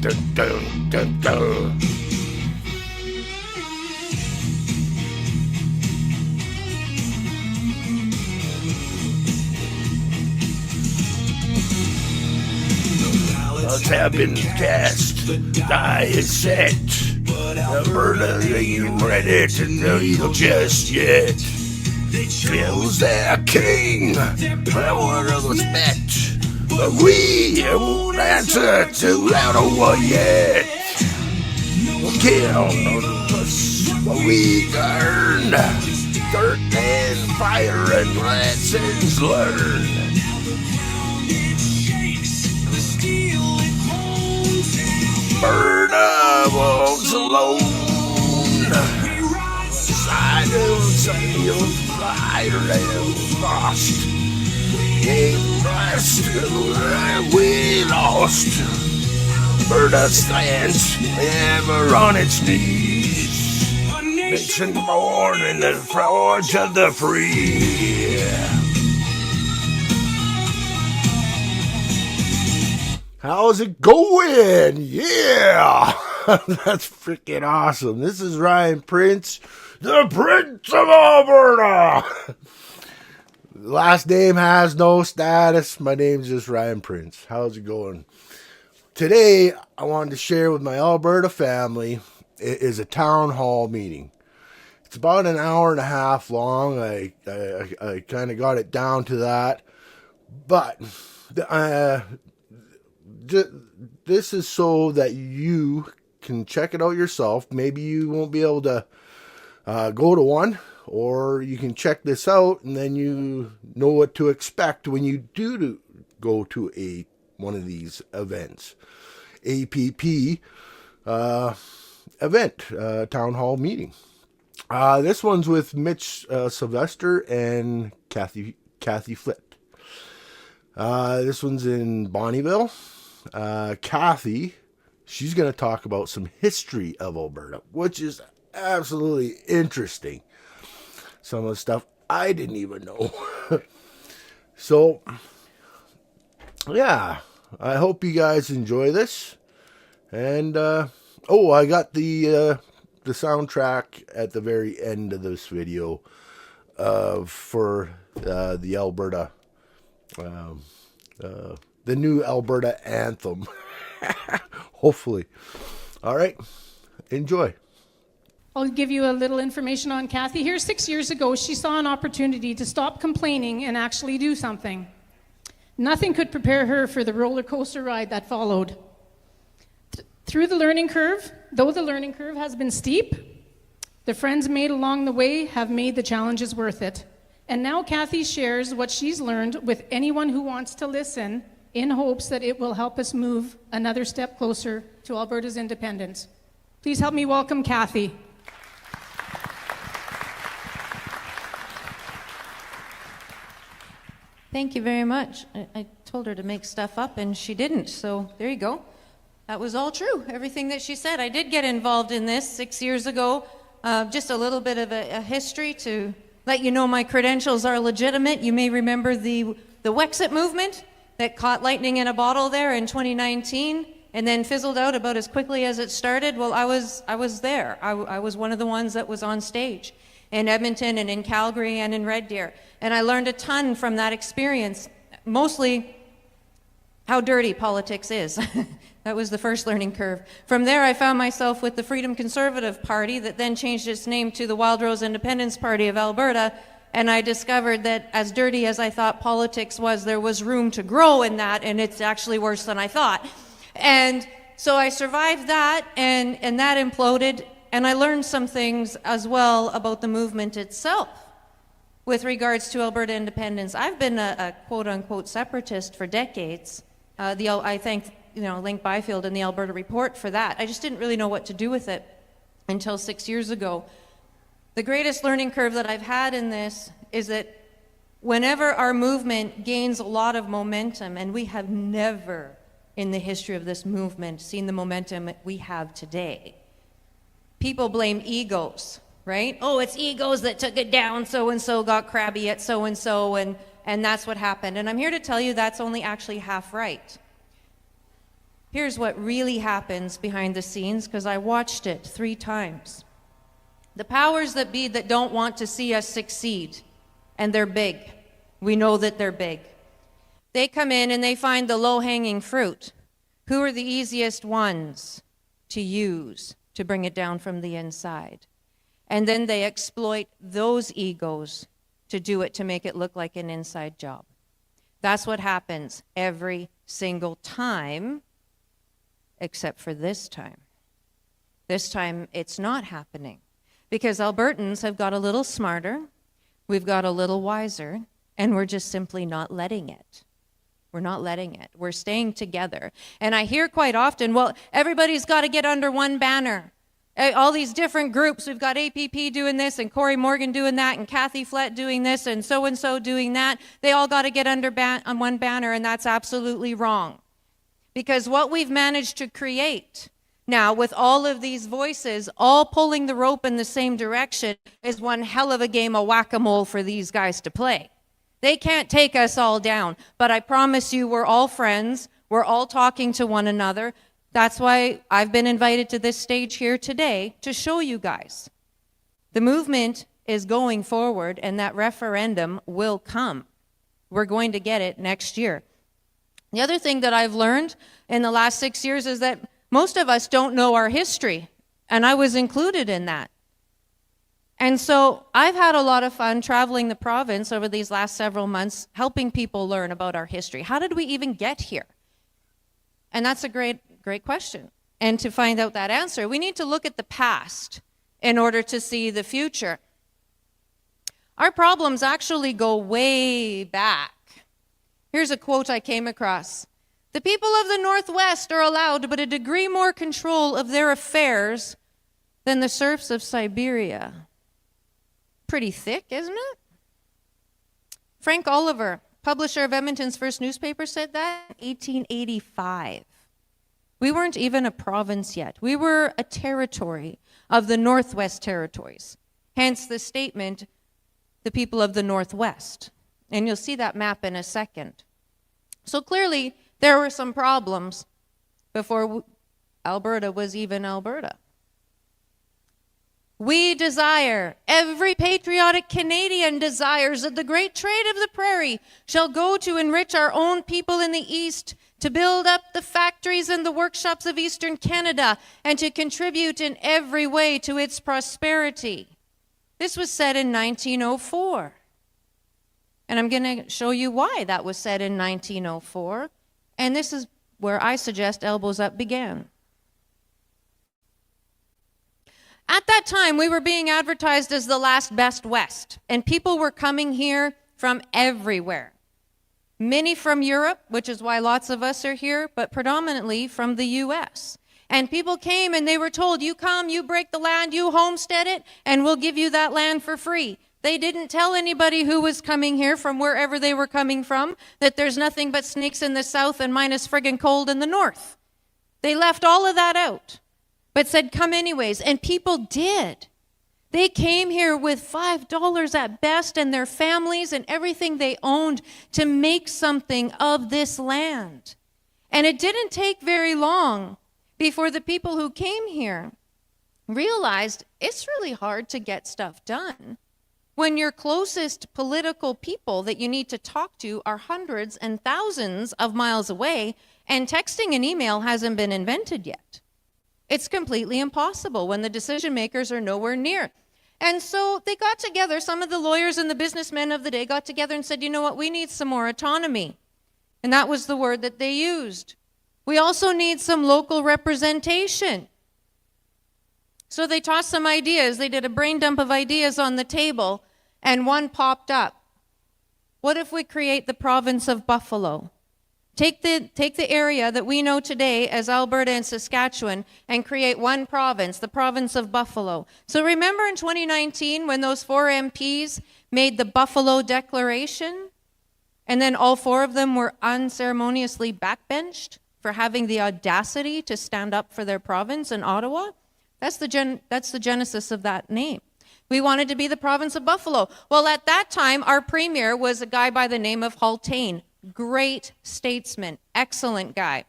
Dun, dun, dun, dun. Ballots have been cast, the die is set. Alberta ain't ready to kneel just yet. Feels their king, power of respect. But we won't answer to YAAAA yet. We'll kill us what we earn. Dirt and fire and lessons learned. Alberta walks alone. Side of sail, fire and frost. Ain't rest, we lost. Alberta stands ever on its knees. Nation born in the forge of the free. How's it going? Yeah! That's freaking awesome. This is Ryan Prince, the Prince of Alberta! Last name has no status. My name's just Ryan Prince. How's it going? Today, I wanted to share with my Alberta family is a town hall meeting. It's about an hour and a half long. I kind of got it down to that. But this is so that you can check it out yourself. Maybe you won't be able to go to one, or you can check this out and then you know what to expect when you do go to one of these events. APP event, town hall meeting. This one's with Mitch Sylvester and Kathy Flitt. This one's in Bonnyville. Kathy, she's going to talk about some history of Alberta, which is absolutely interesting. Some of the stuff I didn't even know. So, yeah, I hope you guys enjoy this. And, I got the soundtrack at the very end of this video for the Alberta, the new Alberta anthem. Hopefully. All right. Enjoy. I'll give you a little information on Kathy here. 6 years ago, she saw an opportunity to stop complaining and actually do something. Nothing could prepare her for the roller coaster ride that followed. Though the learning curve has been steep, the friends made along the way have made the challenges worth it. And now Kathy shares what she's learned with anyone who wants to listen, in hopes that it will help us move another step closer to Alberta's independence. Please help me welcome Kathy. Thank you very much. I told her to make stuff up and she didn't, so there you go. That was all true, everything that she said. I did get involved in this 6 years ago. Just a little bit of a history to let you know my credentials are legitimate. You may remember the Wexit movement that caught lightning in a bottle there in 2019 and then fizzled out about as quickly as it started. Well, I was there. I was one of the ones that was on stage in Edmonton and in Calgary and in Red Deer. And I learned a ton from that experience, mostly how dirty politics is. That was the first learning curve. From there, I found myself with the Freedom Conservative Party that then changed its name to the Wild Rose Independence Party of Alberta. And I discovered that as dirty as I thought politics was, there was room to grow in that, and it's actually worse than I thought. And so I survived that, and that imploded, and I learned some things as well about the movement itself with regards to Alberta independence. I've been a quote-unquote separatist for decades. I thank Link Byfield and the Alberta Report for that. I just didn't really know what to do with it until 6 years ago. The greatest learning curve that I've had in this is that whenever our movement gains a lot of momentum, and we have never in the history of this movement seen the momentum we have today, people blame egos, right? Oh, it's egos that took it down, so-and-so got crabby at so-and-so, and, and that's what happened. And I'm here to tell you that's only actually half right. Here's what really happens behind the scenes, because I watched it 3 times. The powers that be that don't want to see us succeed, and they're big. We know that they're big. They come in and they find the low-hanging fruit. Who are the easiest ones to use to bring it down from the inside? And then they exploit those egos to do it, to make it look like an inside job. That's what happens every single time, except for this time. This time it's not happening, because Albertans have got a little smarter, we've got a little wiser, and we're just simply not letting it. We're not letting it. We're staying together. And I hear quite often, well, everybody's got to get under one banner. All these different groups, we've got APP doing this, and Corey Morgan doing that, and Kathy Flett doing this, and so doing that. They all got to get under on one banner, and that's absolutely wrong. Because what we've managed to create now, with all of these voices all pulling the rope in the same direction, is one hell of a game of whack-a-mole for these guys to play. They can't take us all down, but I promise you we're all friends. We're all talking to one another. That's why I've been invited to this stage here today, to show you guys. The movement is going forward, and that referendum will come. We're going to get it next year. The other thing that I've learned in the last 6 years is that most of us don't know our history, and I was included in that. And so I've had a lot of fun traveling the province over these last several months, helping people learn about our history. How did we even get here? And that's a great question. And to find out that answer, we need to look at the past in order to see the future. Our problems actually go way back. Here's a quote I came across. The people of the Northwest are allowed but a degree more control of their affairs than the serfs of Siberia. Pretty thick, isn't it? Frank Oliver, publisher of Edmonton's first newspaper, said that in 1885. We weren't even a province yet. We were a territory of the Northwest Territories. Hence the statement, the people of the Northwest. And you'll see that map in a second. So clearly, there were some problems before Alberta was even Alberta. We desire, every patriotic Canadian desires, that the great trade of the prairie shall go to enrich our own people in the East, to build up the factories and the workshops of Eastern Canada, and to contribute in every way to its prosperity. This was said in 1904. And I'm going to show you why that was said in 1904. And this is where I suggest Elbows Up began. At that time, we were being advertised as the last best West, and people were coming here from everywhere. Many from Europe, which is why lots of us are here, but predominantly from the U.S. And people came and they were told, you come, you break the land, you homestead it, and we'll give you that land for free. They didn't tell anybody who was coming here from wherever they were coming from that there's nothing but snakes in the south and minus friggin' cold in the north. They left all of that out, but said, come anyways. And people did. They came here with $5 at best and their families and everything they owned to make something of this land. And it didn't take very long before the people who came here realized it's really hard to get stuff done when your closest political people that you need to talk to are hundreds and thousands of miles away, and texting and email hasn't been invented yet. It's completely impossible when the decision makers are nowhere near. And so they got together, some of the lawyers and the businessmen of the day got together and said, you know what, we need some more autonomy. And that was the word that they used. We also need some local representation. So they tossed some ideas. They did a brain dump of ideas on the table, and one popped up. What if we create the province of Buffalo? Take the area that we know today as Alberta and Saskatchewan and create one province, the province of Buffalo. So remember in 2019 when those 4 MPs made the Buffalo Declaration, and then all 4 of them were unceremoniously backbenched for having the audacity to stand up for their province in Ottawa? That's the genesis of that name. We wanted to be the province of Buffalo. Well, at that time, our premier was a guy by the name of Haltain. Great statesman, excellent guy.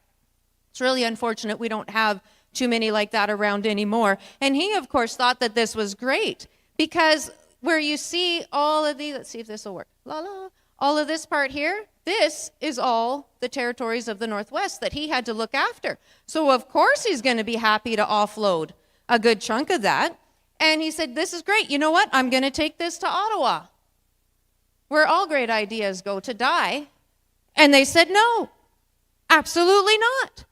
It's really unfortunate we don't have too many like that around anymore. And he, of course, thought that this was great because where you see all of these, let's see if this will work, all of this part here, this is all the territories of the Northwest that he had to look after. So of course he's going to be happy to offload a good chunk of that. And he said, this is great. You know what? I'm going to take this to Ottawa, where all great ideas go to die. And they said, no, absolutely not.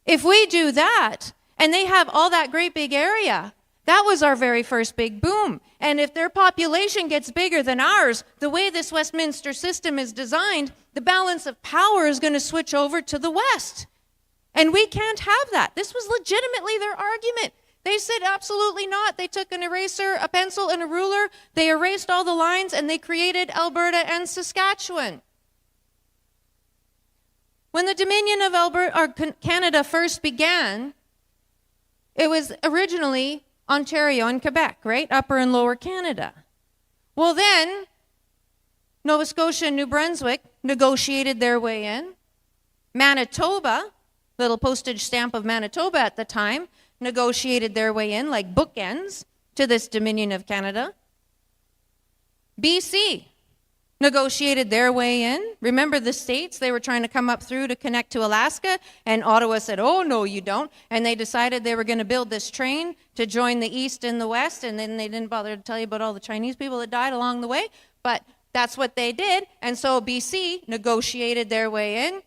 If we do that, and they have all that great big area, that was our very first big boom. And if their population gets bigger than ours, the way this Westminster system is designed, the balance of power is going to switch over to the West. And we can't have that. This was legitimately their argument. They said absolutely not. They took an eraser, a pencil, and a ruler. They erased all the lines, and they created Alberta and Saskatchewan. When the Dominion of Alberta, or Canada first began, it was originally Ontario and Quebec, right? Upper and Lower Canada. Well then, Nova Scotia and New Brunswick negotiated their way in. Manitoba, little postage stamp of Manitoba at the time, negotiated their way in like bookends to this Dominion of Canada. BC negotiated their way in. Remember the states? They were trying to come up through to connect to Alaska, and Ottawa said, oh, no, you don't. And they decided they were going to build this train to join the East and the West, and then they didn't bother to tell you about all the Chinese people that died along the way, but that's what they did. And so BC negotiated their way in.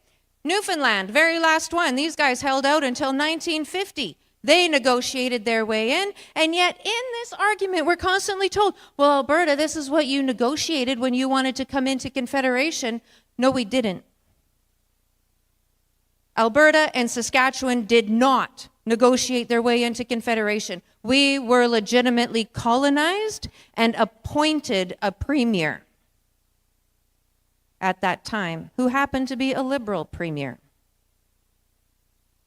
Newfoundland, very last one. These guys held out until 1950. They negotiated their way in, and yet in this argument, we're constantly told, well, Alberta, this is what you negotiated when you wanted to come into Confederation. No, we didn't. Alberta and Saskatchewan did not negotiate their way into Confederation. We were legitimately colonized and appointed a premier at that time, who happened to be a Liberal premier.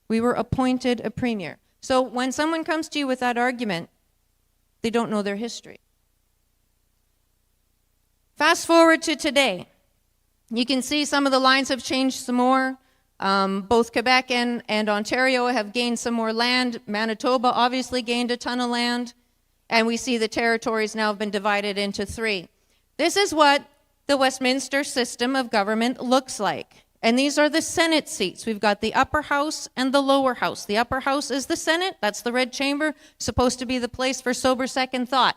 We were appointed a premier. So when someone comes to you with that argument, they don't know their history. Fast forward to today. You can see some of the lines have changed some more. Both Quebec and Ontario have gained some more land. Manitoba obviously gained a ton of land. And we see the territories now have been divided into 3. This is what the Westminster system of government looks like. And these are the Senate seats. We've got the upper house and the lower house. The upper house is the Senate. That's the red chamber, supposed to be the place for sober second thought.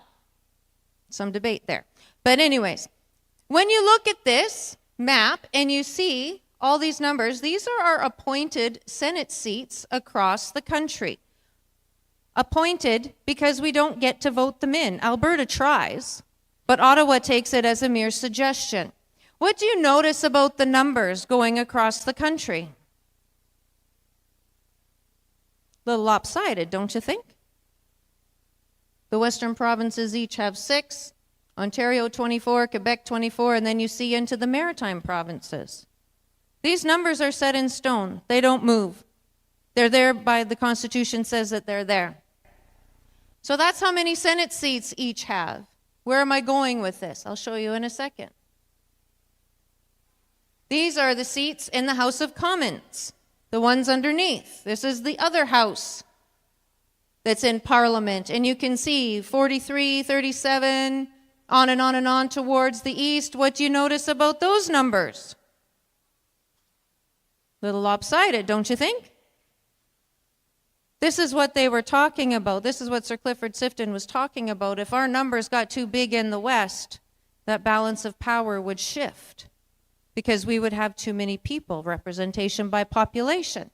Some debate there. But anyways, when you look at this map and you see all these numbers, these are our appointed Senate seats across the country. Appointed because we don't get to vote them in. Alberta tries, but Ottawa takes it as a mere suggestion. What do you notice about the numbers going across the country? A little lopsided, don't you think? The western provinces each have 6, Ontario 24, Quebec 24, and then you see into the maritime provinces. These numbers are set in stone. They don't move. They're there by the Constitution says that they're there. So that's how many Senate seats each have. Where am I going with this? I'll show you in a second. These are the seats in the House of Commons, the ones underneath. This is the other house that's in Parliament. And you can see 43, 37, on and on and on towards the east. What do you notice about those numbers? A little lopsided, don't you think? This is what they were talking about. This is what Sir Clifford Sifton was talking about. If our numbers got too big in the West, that balance of power would shift because we would have too many people, representation by population.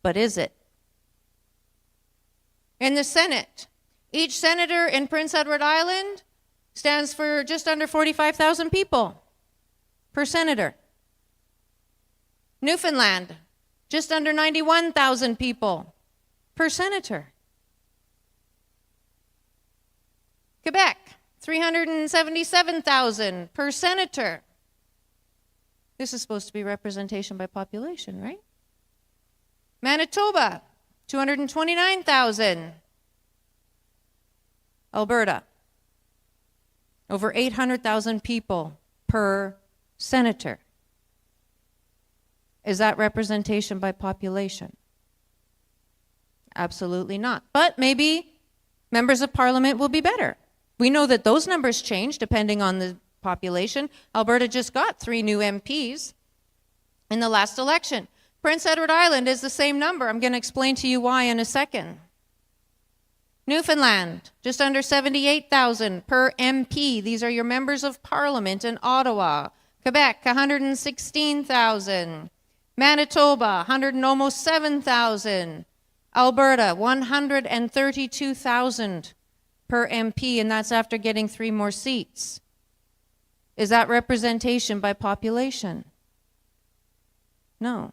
But is it? In the Senate, each senator in Prince Edward Island stands for just under 45,000 people per senator. Newfoundland, just under 91,000 people per senator. Quebec, 377,000 per senator. This is supposed to be representation by population, right? Manitoba, 229,000. Alberta, over 800,000 people per senator. Is that representation by population? Absolutely not. But maybe members of parliament will be better. We know that those numbers change depending on the population. Alberta just got 3 new MPs in the last election. Prince Edward Island is the same number. I'm going to explain to you why in a second. Newfoundland, just under 78,000 per MP. These are your members of parliament in Ottawa. Quebec, 116,000. Manitoba, almost 7,000. Alberta, 132,000 per MP, and that's after getting 3 more seats. Is that representation by population? No.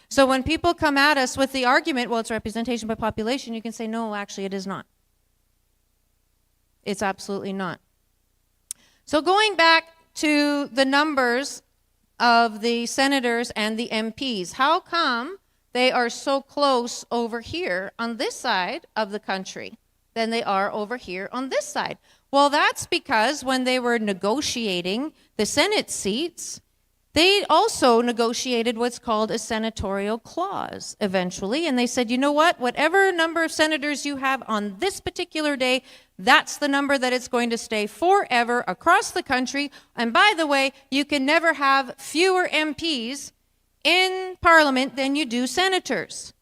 So when people come at us with the argument, well, it's representation by population, you can say, no, actually, it is not. It's absolutely not. So going back to the numbers of the senators and the MPs, how come they are so close over here on this side of the country than they are over here on this side? Well, that's because when they were negotiating the Senate seats, they also negotiated what's called a senatorial clause eventually. And they said, you know what? Whatever number of senators you have on this particular day, that's the number that it's going to stay forever across the country. And by the way, you can never have fewer MPs in Parliament than you do senators.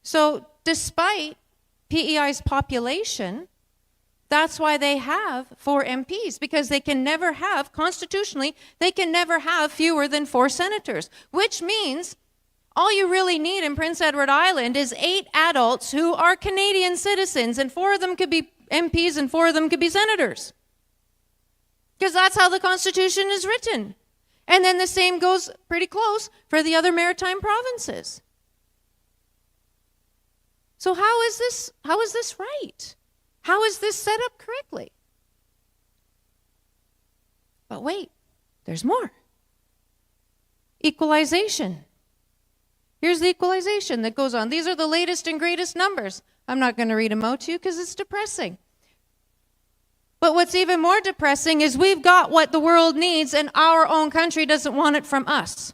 So despite PEI's population, that's why they have 4 MPs, because they can never have, constitutionally, they can never have fewer than 4 senators, which means all you really need in Prince Edward Island is 8 adults who are Canadian citizens, and 4 of them could be MPs and 4 of them could be senators. Because that's how the Constitution is written. And then the same goes pretty close for the other maritime provinces. So how is this right? How is this set up correctly? But wait, there's more. Equalization. Here's the equalization that goes on. These are the latest and greatest numbers. I'm not going to read them out to you because it's depressing. But what's even more depressing is we've got what the world needs and our own country doesn't want it from us.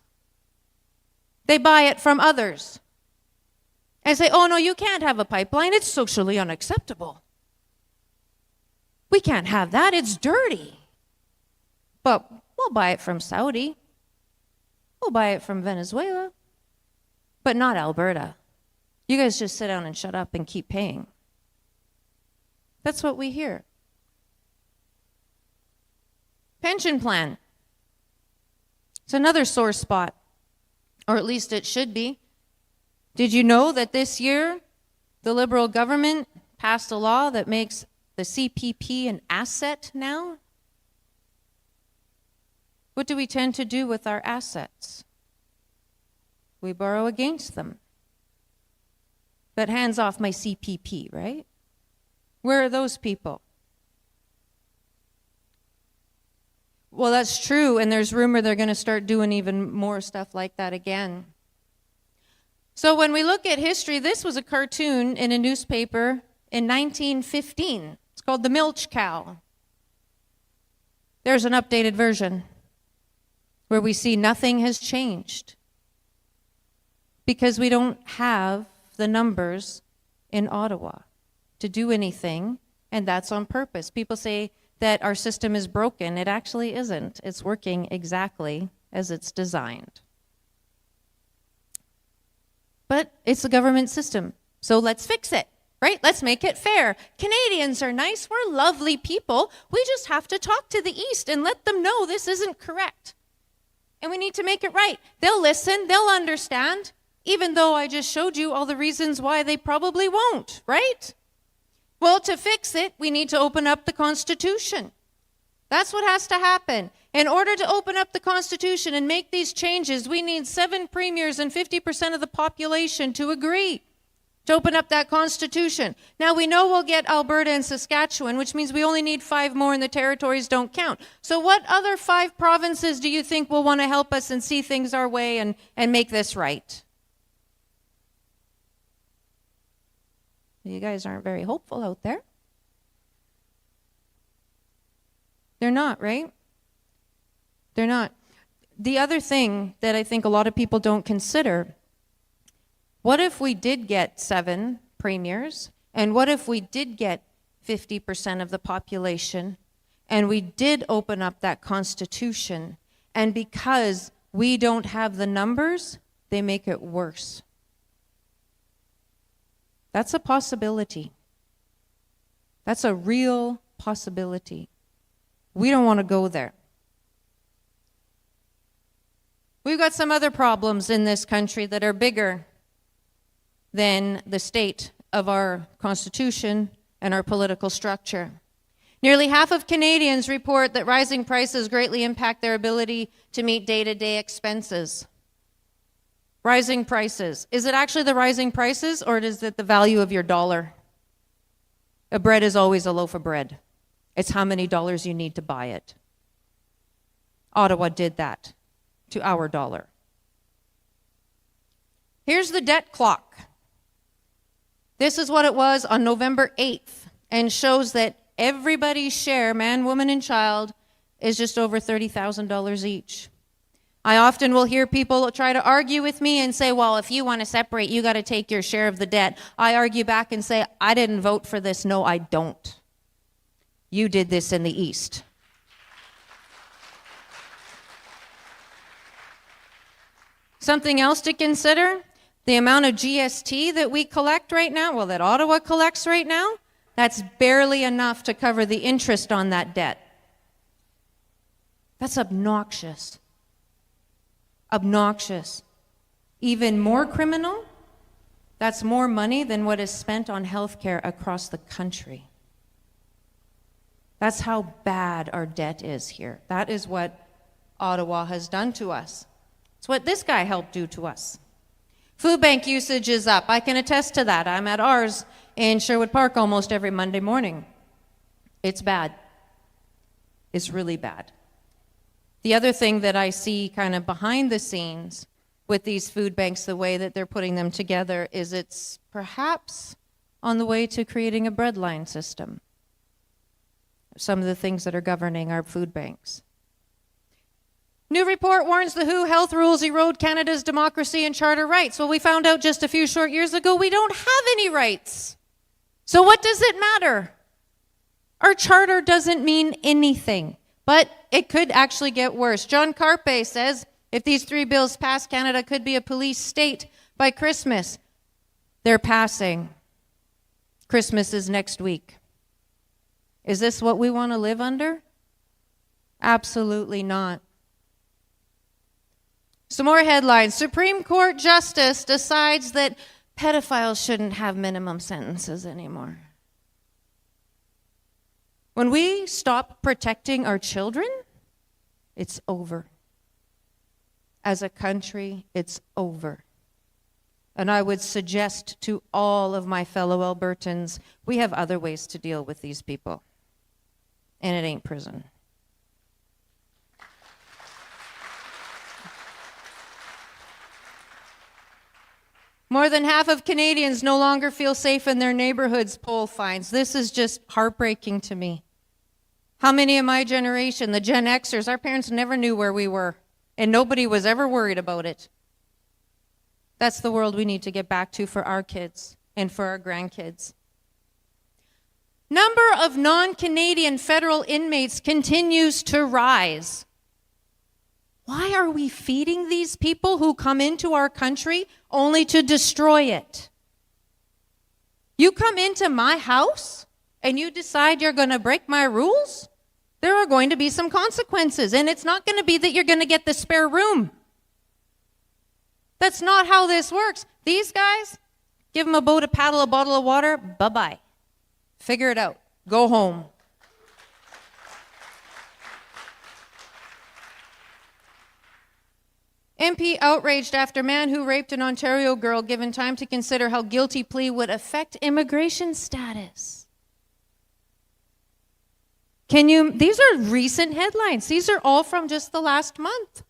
They buy it from others. And say, oh no, you can't have a pipeline. It's socially unacceptable. We can't have that. It's dirty. But we'll buy it from Saudi. We'll buy it from Venezuela. But not Alberta. You guys just sit down and shut up and keep paying. That's what we hear. Pension plan. It's another sore spot, or at least it should be. Did you know that this year the Liberal government passed a law that makes the CPP an asset now? What do we tend to do with our assets? We borrow against them. But hands off my CPP, right? Where are those people? Well, that's true, and there's rumor they're going to start doing even more stuff like that again. So when we look at history, this was a cartoon in a newspaper in 1915. It's called The Milch Cow. There's an updated version where we see nothing has changed because we don't have the numbers in Ottawa to do anything, and that's on purpose. People say that our system is broken. It actually isn't. It's working exactly as it's designed. But it's a government system, so let's fix it, right? Let's make it fair. Canadians are nice. We're lovely people. We just have to talk to the East and let them know this isn't correct. And we need to make it right. They'll listen. They'll understand, even though I just showed you all the reasons why they probably won't, right? Well, to fix it, we need to open up the Constitution. That's what has to happen. In order to open up the Constitution and make these changes, we need 7 premiers and 50% of the population to agree to open up that Constitution. Now, we know we'll get Alberta and Saskatchewan, which means we only need 5 more and the territories don't count. So what other 5 provinces do you think will want to help us and see things our way and make this right? You guys aren't very hopeful out there. They're not, right? They're not. the other thing that I think a lot of people don't consider, what if we did get 7 premiers? And what if we did get 50% of the population? And we did open up that constitution, and because we don't have the numbers, they make it worse. That's a possibility. That's a real possibility. We don't want to go there. We've got some other problems in this country that are bigger than the state of our constitution and our political structure. Nearly half of Canadians report that rising prices greatly impact their ability to meet day-to-day expenses. Rising prices. Is it actually the rising prices, or is it the value of your dollar? A bread is always a loaf of bread. It's how many dollars you need to buy it. Ottawa did that to our dollar. Here's the debt clock. This is what it was on November 8th, and shows that everybody's share, man, woman, and child, is just over $30,000 each. I often will hear people try to argue with me and say, well, if you want to separate, you got to take your share of the debt. I argue back and say, I didn't vote for this. No, I don't. You did this in the East. Something else to consider, the amount of GST that we collect right now, well, that Ottawa collects right now, that's barely enough to cover the interest on that debt. That's obnoxious. Obnoxious. Even more criminal, that's more money than what is spent on healthcare across the country. That's how bad our debt is here. That is what Ottawa has done to us. It's what this guy helped do to us. Food bank usage is up. I can attest to that. I'm at ours in Sherwood Park almost every Monday morning. It's bad. It's really bad. The other thing that I see kind of behind the scenes with these food banks, the way that they're putting them together, is it's perhaps on the way to creating a breadline system. Some of the things that are governing our food banks. New report warns the WHO health rules erode Canada's democracy and charter rights. Well, we found out just a few short years ago we don't have any rights. So what does it matter? Our charter doesn't mean anything, but it could actually get worse. John Carpe says if these 3 bills pass, Canada could be a police state by Christmas. They're passing. Christmas is next week. Is this what we want to live under? Absolutely not. Some more headlines. Supreme Court Justice decides that pedophiles shouldn't have minimum sentences anymore. When we stop protecting our children, it's over. As a country, it's over. And I would suggest to all of my fellow Albertans, we have other ways to deal with these people. And it ain't prison. More than half of Canadians no longer feel safe in their neighborhoods, poll finds. This is just heartbreaking to me. How many of my generation, the Gen Xers, our parents never knew where we were, and nobody was ever worried about it. That's the world we need to get back to for our kids and for our grandkids. Number of non-Canadian federal inmates continues to rise. Why are we feeding these people who come into our country only to destroy it? You come into my house and you decide you're going to break my rules? There are going to be some consequences, and it's not going to be that you're going to get the spare room. That's not how this works. These guys, give them a boat, a paddle, a bottle of water, bye-bye. Figure it out. Go home. MP outraged after man who raped an Ontario girl given time to consider how guilty plea would affect immigration status. These are recent headlines. These are all from just the last month.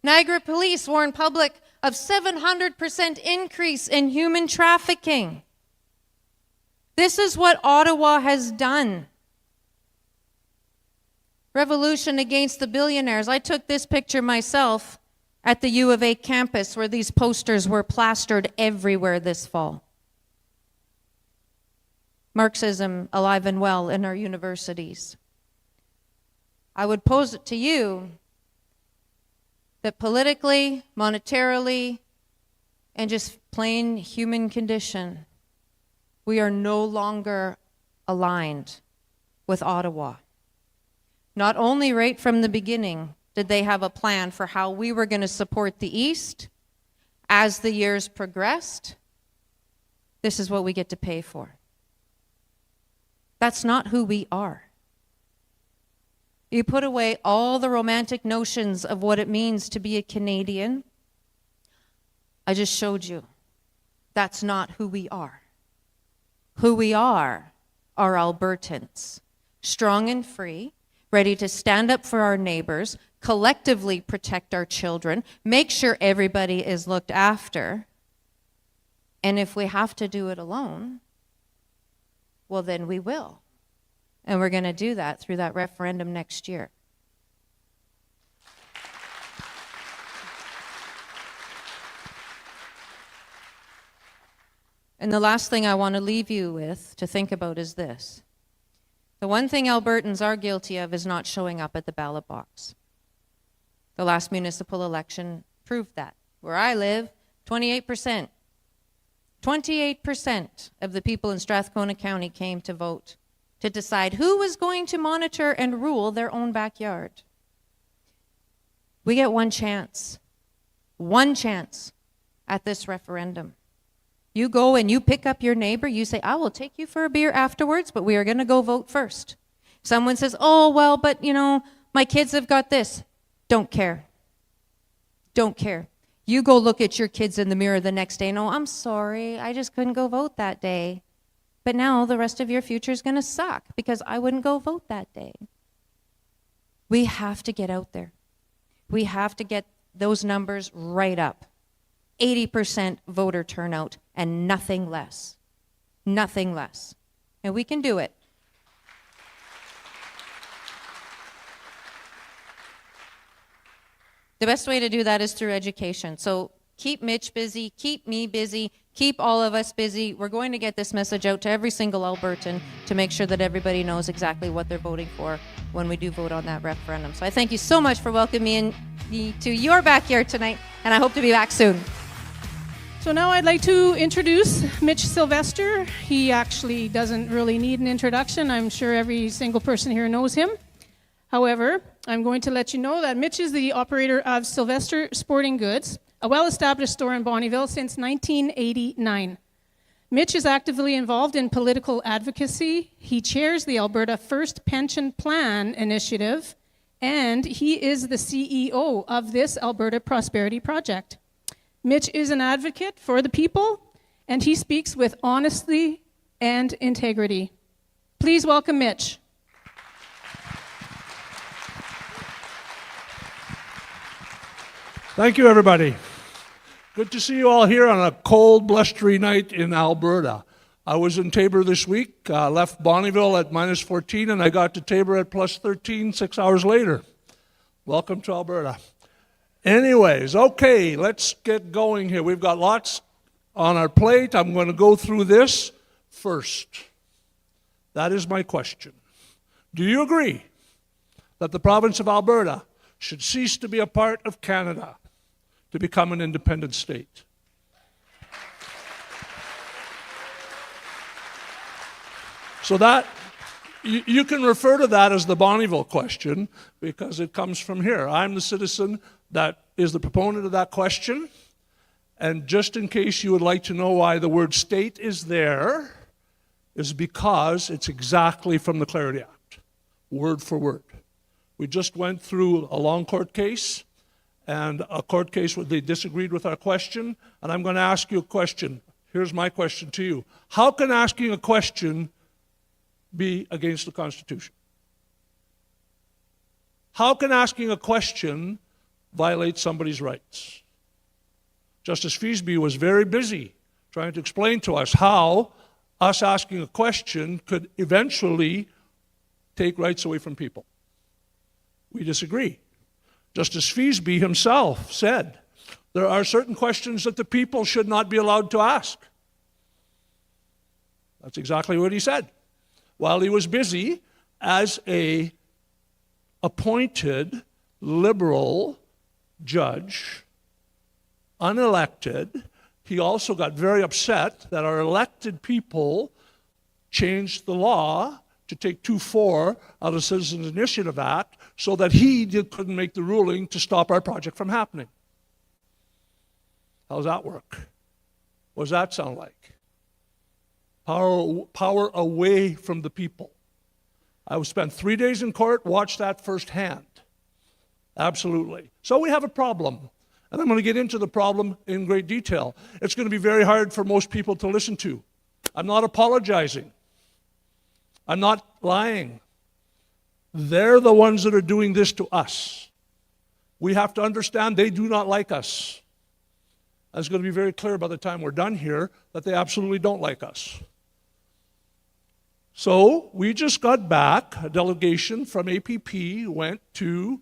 Niagara police warn public of 700% increase in human trafficking. This is what Ottawa has done. Revolution against the billionaires. I took this picture myself at the U of A campus where these posters were plastered everywhere this fall. Marxism alive and well in our universities. I would pose it to you that politically, monetarily, and just plain human condition, we are no longer aligned with Ottawa. Not only right from the beginning did they have a plan for how we were going to support the East, as the years progressed, this is what we get to pay for. That's not who we are. You put away all the romantic notions of what it means to be a Canadian. I just showed you. That's not who we are. Who we are Albertans, strong and free, ready to stand up for our neighbors, collectively protect our children, make sure everybody is looked after. And if we have to do it alone, well, then we will. And we're going to do that through that referendum next year. And the last thing I want to leave you with to think about is this. The one thing Albertans are guilty of is not showing up at the ballot box. The last municipal election proved that. Where I live, 28%. 28% of the people in Strathcona County came to vote to decide who was going to monitor and rule their own backyard. We get one chance at this referendum. You go and you pick up your neighbor, you say, I will take you for a beer afterwards, but we are going to go vote first. Someone says, oh, well, but my kids have got this. Don't care. Don't care. You go look at your kids in the mirror the next day and, oh, I'm sorry, I just couldn't go vote that day. But now the rest of your future is going to suck because I wouldn't go vote that day. We have to get out there. We have to get those numbers right up. 80% voter turnout and nothing less. Nothing less. And we can do it. The best way to do that is through education. So keep Mitch busy, keep me busy, keep all of us busy. We're going to get this message out to every single Albertan to make sure that everybody knows exactly what they're voting for when we do vote on that referendum. So I thank you so much for welcoming me to your backyard tonight, and I hope to be back soon. So now I'd like to introduce Mitch Sylvester. He actually doesn't really need an introduction. I'm sure every single person here knows him. However, I'm going to let you know that Mitch is the operator of Sylvester Sporting Goods, a well-established store in Bonnyville since 1989. Mitch is actively involved in political advocacy. He chairs the Alberta First Pension Plan Initiative, and he is the CEO of this Alberta Prosperity Project. Mitch is an advocate for the people, and he speaks with honesty and integrity. Please welcome Mitch. Thank you, everybody. Good to see you all here on a cold, blustery night in Alberta. I was in Taber this week, left Bonnyville at -14, and I got to Taber at +13 6 hours later. Welcome to Alberta. Anyways, okay, let's get going here. We've got lots on our plate. I'm going to go through this first. That is my question. Do you agree that the province of Alberta should cease to be a part of Canada to become an independent state? So that, you can refer to that as the Bonnyville question because it comes from here. I'm the citizen that is the proponent of that question. And just in case you would like to know why the word state is there, is because it's exactly from the Clarity Act, word for word. We just went through a long court case, and a court case where they disagreed with our question, and I'm going to ask you a question. Here's my question to you. How can asking a question be against the Constitution? How can asking a question violate somebody's rights? Justice Feasby was very busy trying to explain to us how us asking a question could eventually take rights away from people. We disagree. Justice Feasby himself said, there are certain questions that the people should not be allowed to ask. That's exactly what he said. While he was busy as a appointed liberal judge, unelected, he also got very upset that our elected people changed the law to take 2-4 out of the Citizens Initiative Act so that couldn't make the ruling to stop our project from happening. How does that work? What does that sound like? Power away from the people. I spent 3 days in court, watched that firsthand. Absolutely. So we have a problem. And I'm going to get into the problem in great detail. It's going to be very hard for most people to listen to. I'm not apologizing. I'm not lying. They're the ones that are doing this to us. We have to understand they do not like us. And it's going to be very clear by the time we're done here that they absolutely don't like us. So we just got back, a delegation from APP went to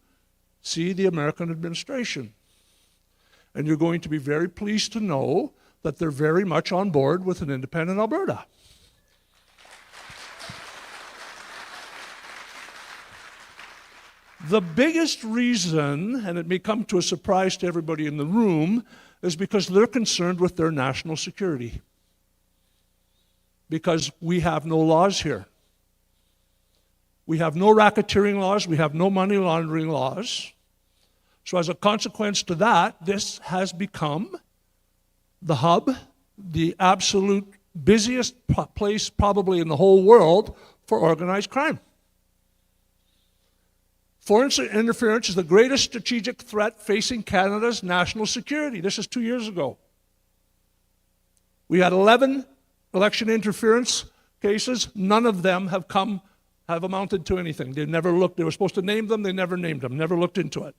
see the American administration. And you're going to be very pleased to know that they're very much on board with an independent Alberta. The biggest reason, and it may come to a surprise to everybody in the room, is because they're concerned with their national security. Because we have no laws here. We have no racketeering laws, we have no money laundering laws. So as a consequence to that, this has become the hub, the absolute busiest place probably in the whole world for organized crime. Foreign interference is the greatest strategic threat facing Canada's national security. This is 2 years ago. We had 11 election interference cases. None of them have amounted to anything. They never looked. They were supposed to name them. They never named them, never looked into it.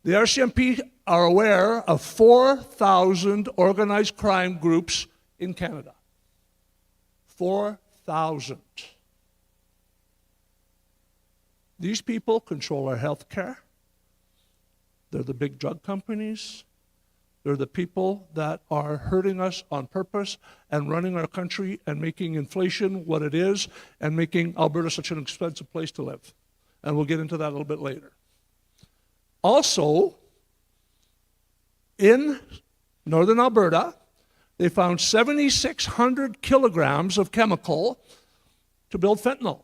The RCMP are aware of 4,000 organized crime groups in Canada. 4,000. These people control our health care. They're the big drug companies. They're the people that are hurting us on purpose and running our country and making inflation what it is and making Alberta such an expensive place to live. And we'll get into that a little bit later. Also, in northern Alberta, they found 7,600 kilograms of chemical to build fentanyl.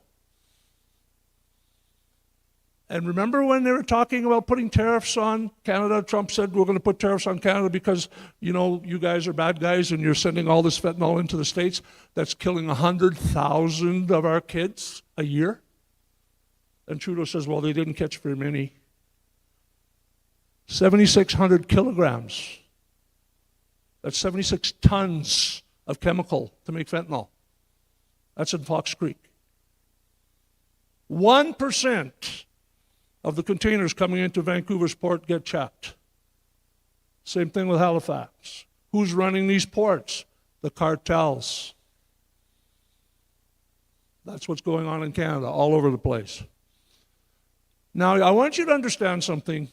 And remember when they were talking about putting tariffs on Canada? Trump said, we're going to put tariffs on Canada because, you guys are bad guys and you're sending all this fentanyl into the States. That's killing 100,000 of our kids a year. And Trudeau says, well, they didn't catch very many. 7,600 kilograms. That's 76 tons of chemical to make fentanyl. That's in Fox Creek. 1% of the containers coming into Vancouver's port get checked. Same thing with Halifax. Who's running these ports? The cartels. That's what's going on in Canada, all over the place. Now, I want you to understand something.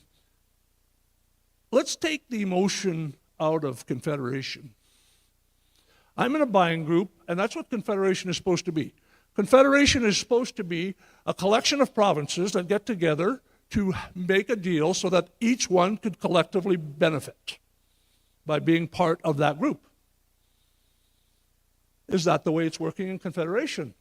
Let's take the emotion out of Confederation. I'm in a buying group, and that's what Confederation is supposed to be. Confederation is supposed to be a collection of provinces that get together to make a deal so that each one could collectively benefit by being part of that group. Is that the way it's working in Confederation?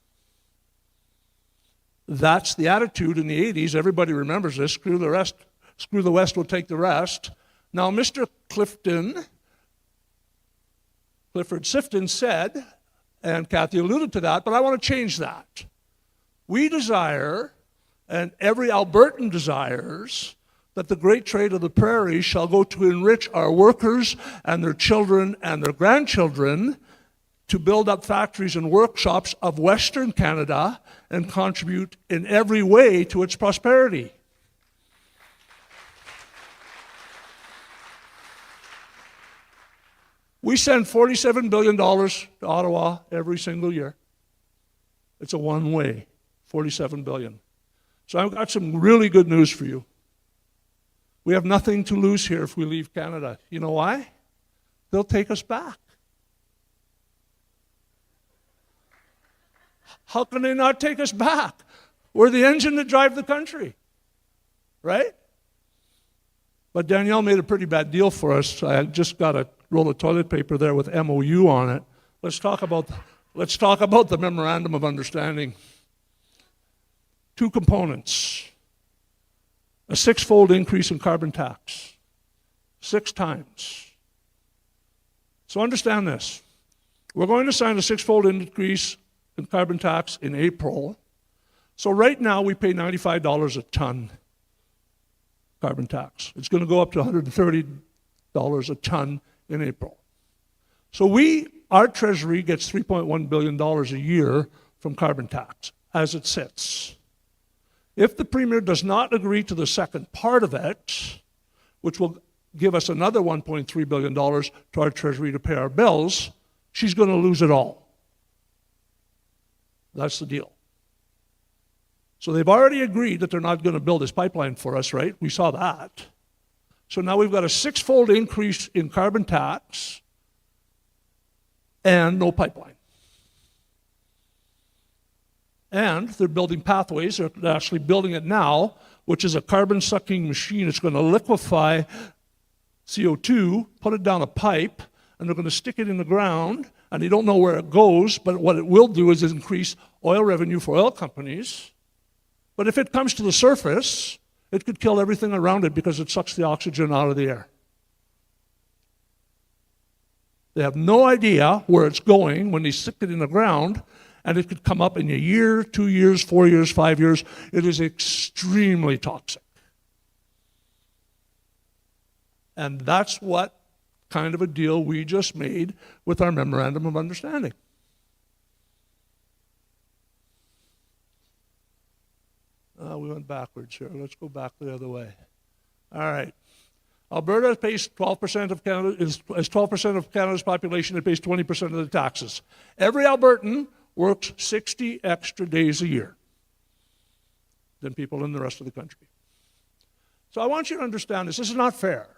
That's the attitude in the 80s. Everybody remembers this. Screw the rest. Screw the West, we'll take the rest. Now, Mr. Clifford Sifton said, and Kathy alluded to that, but I want to change that. We desire, and every Albertan desires, that the great trade of the prairies shall go to enrich our workers and their children and their grandchildren, to build up factories and workshops of Western Canada and contribute in every way to its prosperity. We send $47 billion to Ottawa every single year. It's a one-way, $47 billion. So I've got some really good news for you. We have nothing to lose here if we leave Canada. You know why? They'll take us back. How can they not take us back? We're the engine that drives the country, right? But Danielle made a pretty bad deal for us. I just got a roll of toilet paper there with MOU on it. Let's talk about the Memorandum of Understanding. 2 components. A 6-fold increase in carbon tax. 6 times. So understand this. We're going to sign a 6-fold increase in carbon tax in April. So right now we pay $95 a ton carbon tax. It's going to go up to $130 a ton in April. So our Treasury gets $3.1 billion a year from carbon tax as it sits. If the Premier does not agree to the second part of it, which will give us another $1.3 billion to our Treasury to pay our bills, she's going to lose it all. That's the deal. So they've already agreed that they're not going to build this pipeline for us, right? We saw that. So now we've got a 6-fold increase in carbon tax and no pipeline. And they're building pathways. They're actually building it now, which is a carbon-sucking machine. It's going to liquefy CO2, put it down a pipe, and they're going to stick it in the ground, and they don't know where it goes, but what it will do is increase oil revenue for oil companies. But if it comes to the surface, it could kill everything around it because it sucks the oxygen out of the air. They have no idea where it's going when they stick it in the ground, and it could come up in a year, 2 years, 4 years, 5 years. It is extremely toxic. And that's what kind of a deal we just made with our Memorandum of Understanding. We went backwards here. Let's go back the other way. All right. Alberta pays 12% of Canada, is 12% of Canada's population. It pays 20% of the taxes. Every Albertan works 60 extra days a year than people in the rest of the country. So I want you to understand this. This is not fair.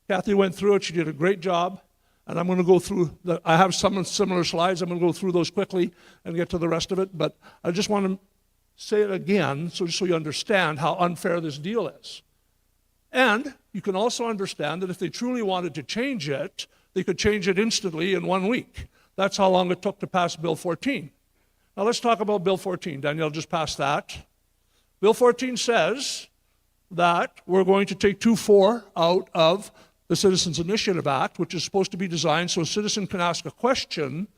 Kathy went through it. She did a great job. And I'm going to go through, I have some similar slides. I'm going to go through those quickly and get to the rest of it. But I just want to say it again so you understand how unfair this deal is. And you can also understand that if they truly wanted to change it, they could change it instantly in 1 week. That's how long it took to pass Bill 14. Now let's talk about Bill 14. Danielle just passed that. Bill 14 says that we're going to take 2(4) out of the Citizens Initiative Act, which is supposed to be designed so a citizen can ask a question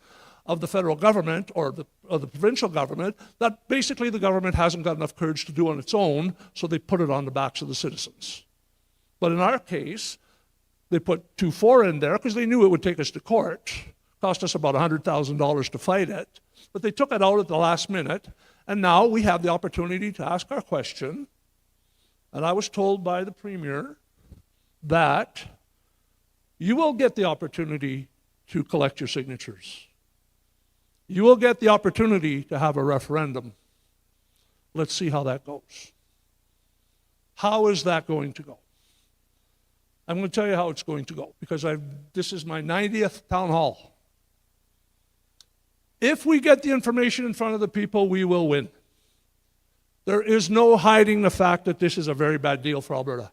of the federal government or the provincial government that basically the government hasn't got enough courage to do on its own, so they put it on the backs of the citizens. But in our case, they put 2(4) in there because they knew it would take us to court. Cost us about $100,000 to fight it. But they took it out at the last minute, and now we have the opportunity to ask our question. And I was told by the Premier that you will get the opportunity to collect your signatures. You will get the opportunity to have a referendum. Let's see how that goes. How is that going to go? I'm going to tell you how it's going to go because this is my 90th town hall. If we get the information in front of the people, we will win. There is no hiding the fact that this is a very bad deal for Alberta.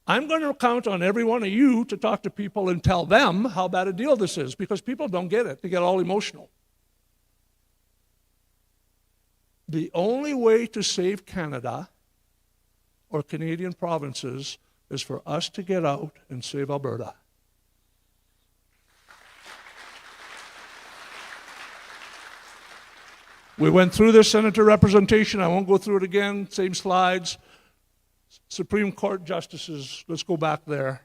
I'm going to count on every one of you to talk to people and tell them how bad a deal this is because people don't get it. They get all emotional. The only way to save Canada or Canadian provinces is for us to get out and save Alberta. We went through this senator representation. I won't go through it again. Same slides. Supreme Court justices, let's go back there.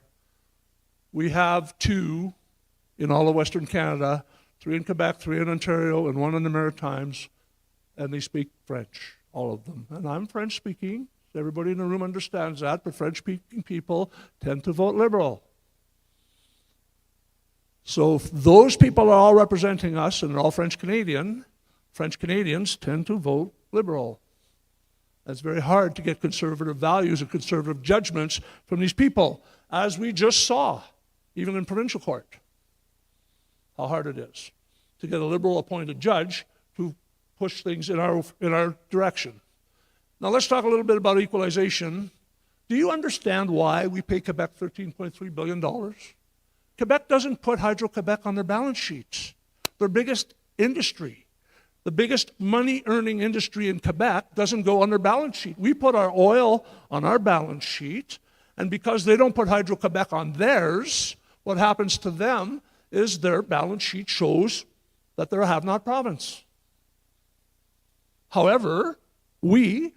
We have 2 in all of Western Canada, 3 in Quebec, 3 in Ontario, and 1 in the Maritimes, and they speak French, all of them. And I'm French speaking. Everybody in the room understands that, but French-speaking people tend to vote Liberal. So if those people are all representing us and they're all French Canadians tend to vote liberal. It's very hard to get conservative values and conservative judgments from these people, as we just saw, even in provincial court, how hard it is to get a liberal appointed judge to push things in our direction. Now let's talk a little bit about equalization. Do you understand why we pay Quebec $13.3 billion? Quebec doesn't put Hydro-Quebec on their balance sheets. Their biggest industry, the biggest money-earning industry in Quebec doesn't go on their balance sheet. We put our oil on our balance sheet, and because they don't put Hydro-Quebec on theirs, what happens to them is their balance sheet shows that they're a have-not province. However, we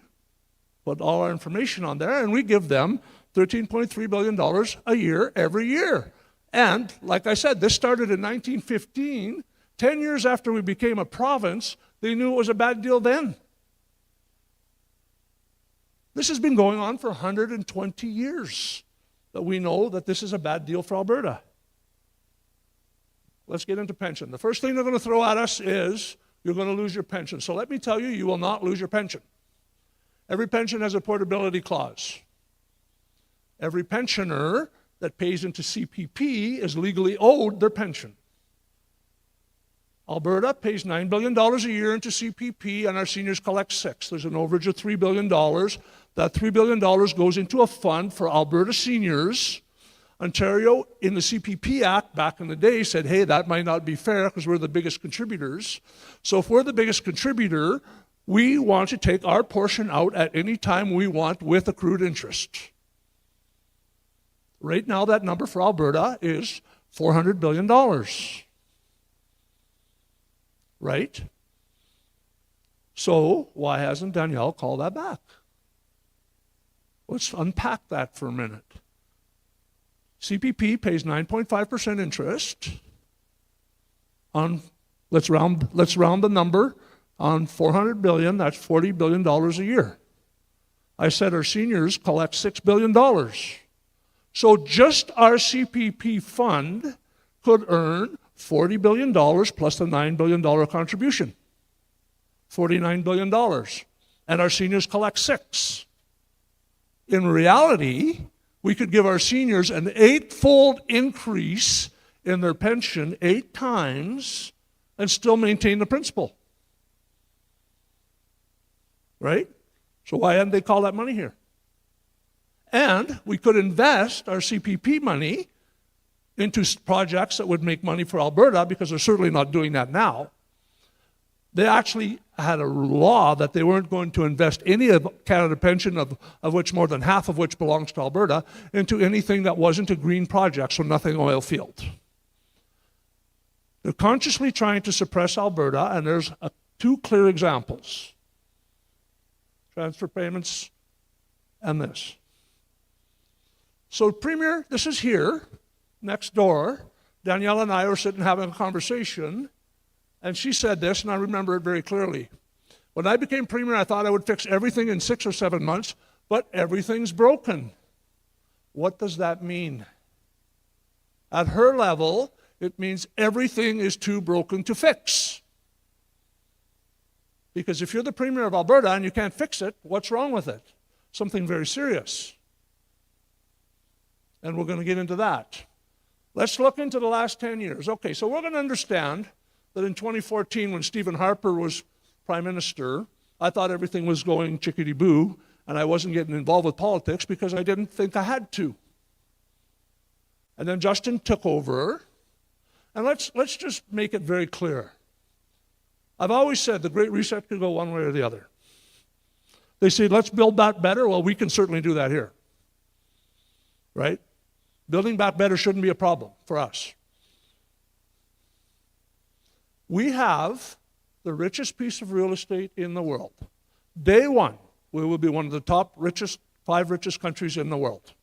put all our information on there, and we give them $13.3 billion a year every year. And, like I said, this started in 1915. 10 years after we became a province, they knew it was a bad deal then. This has been going on for 120 years, that we know that this is a bad deal for Alberta. Let's get into pension. The first thing they're going to throw at us is you're going to lose your pension. So let me tell you, you will not lose your pension. Every pension has a portability clause. Every pensioner that pays into CPP is legally owed their pension. Alberta pays $9 billion a year into CPP, and our seniors collect $6 billion. There's an overage of $3 billion. That $3 billion goes into a fund for Alberta seniors. Ontario, in the CPP Act back in the day, said, hey, that might not be fair because we're the biggest contributors. So if we're the biggest contributor, we want to take our portion out at any time we want with accrued interest. Right now, that number for Alberta is $400 billion. Right? So why hasn't Danielle called that back? Let's unpack that for a minute. CPP pays 9.5% interest on, let's round the number, on $400 billion, that's $40 billion a year. I said our seniors collect $6 billion. So just our CPP fund could earn $40 billion plus the $9 billion contribution. $49 billion. And our seniors collect $6 billion. In reality, we could give our seniors an 8-fold increase in their pension 8 times and still maintain the principal. Right? So why hadn't they called that money here? And we could invest our CPP money into projects that would make money for Alberta, because they're certainly not doing that now. They actually had a law that they weren't going to invest any of Canada Pension, of which more than half of which belongs to Alberta, into anything that wasn't a green project, so nothing oil field. They're consciously trying to suppress Alberta, and there's 2 clear examples. Transfer payments and this. So, Premier, this is here, next door. Danielle and I were sitting having a conversation, and she said this, and I remember it very clearly. When I became Premier, I thought I would fix everything in 6 or 7 months, but everything's broken. What does that mean? At her level, it means everything is too broken to fix. Because if you're the Premier of Alberta and you can't fix it, what's wrong with it? Something very serious. And we're going to get into that. Let's look into the last 10 years. Okay, so we're going to understand that in 2014, when Stephen Harper was Prime Minister, I thought everything was going chickadee-boo, and I wasn't getting involved with politics because I didn't think I had to. And then Justin took over, and let's just make it very clear. I've always said the Great Reset could go one way or the other. They say, let's build back better. Well, we can certainly do that here. Right? Building back better shouldn't be a problem for us. We have the richest piece of real estate in the world. Day one, we will be one of the top 5 richest countries in the world.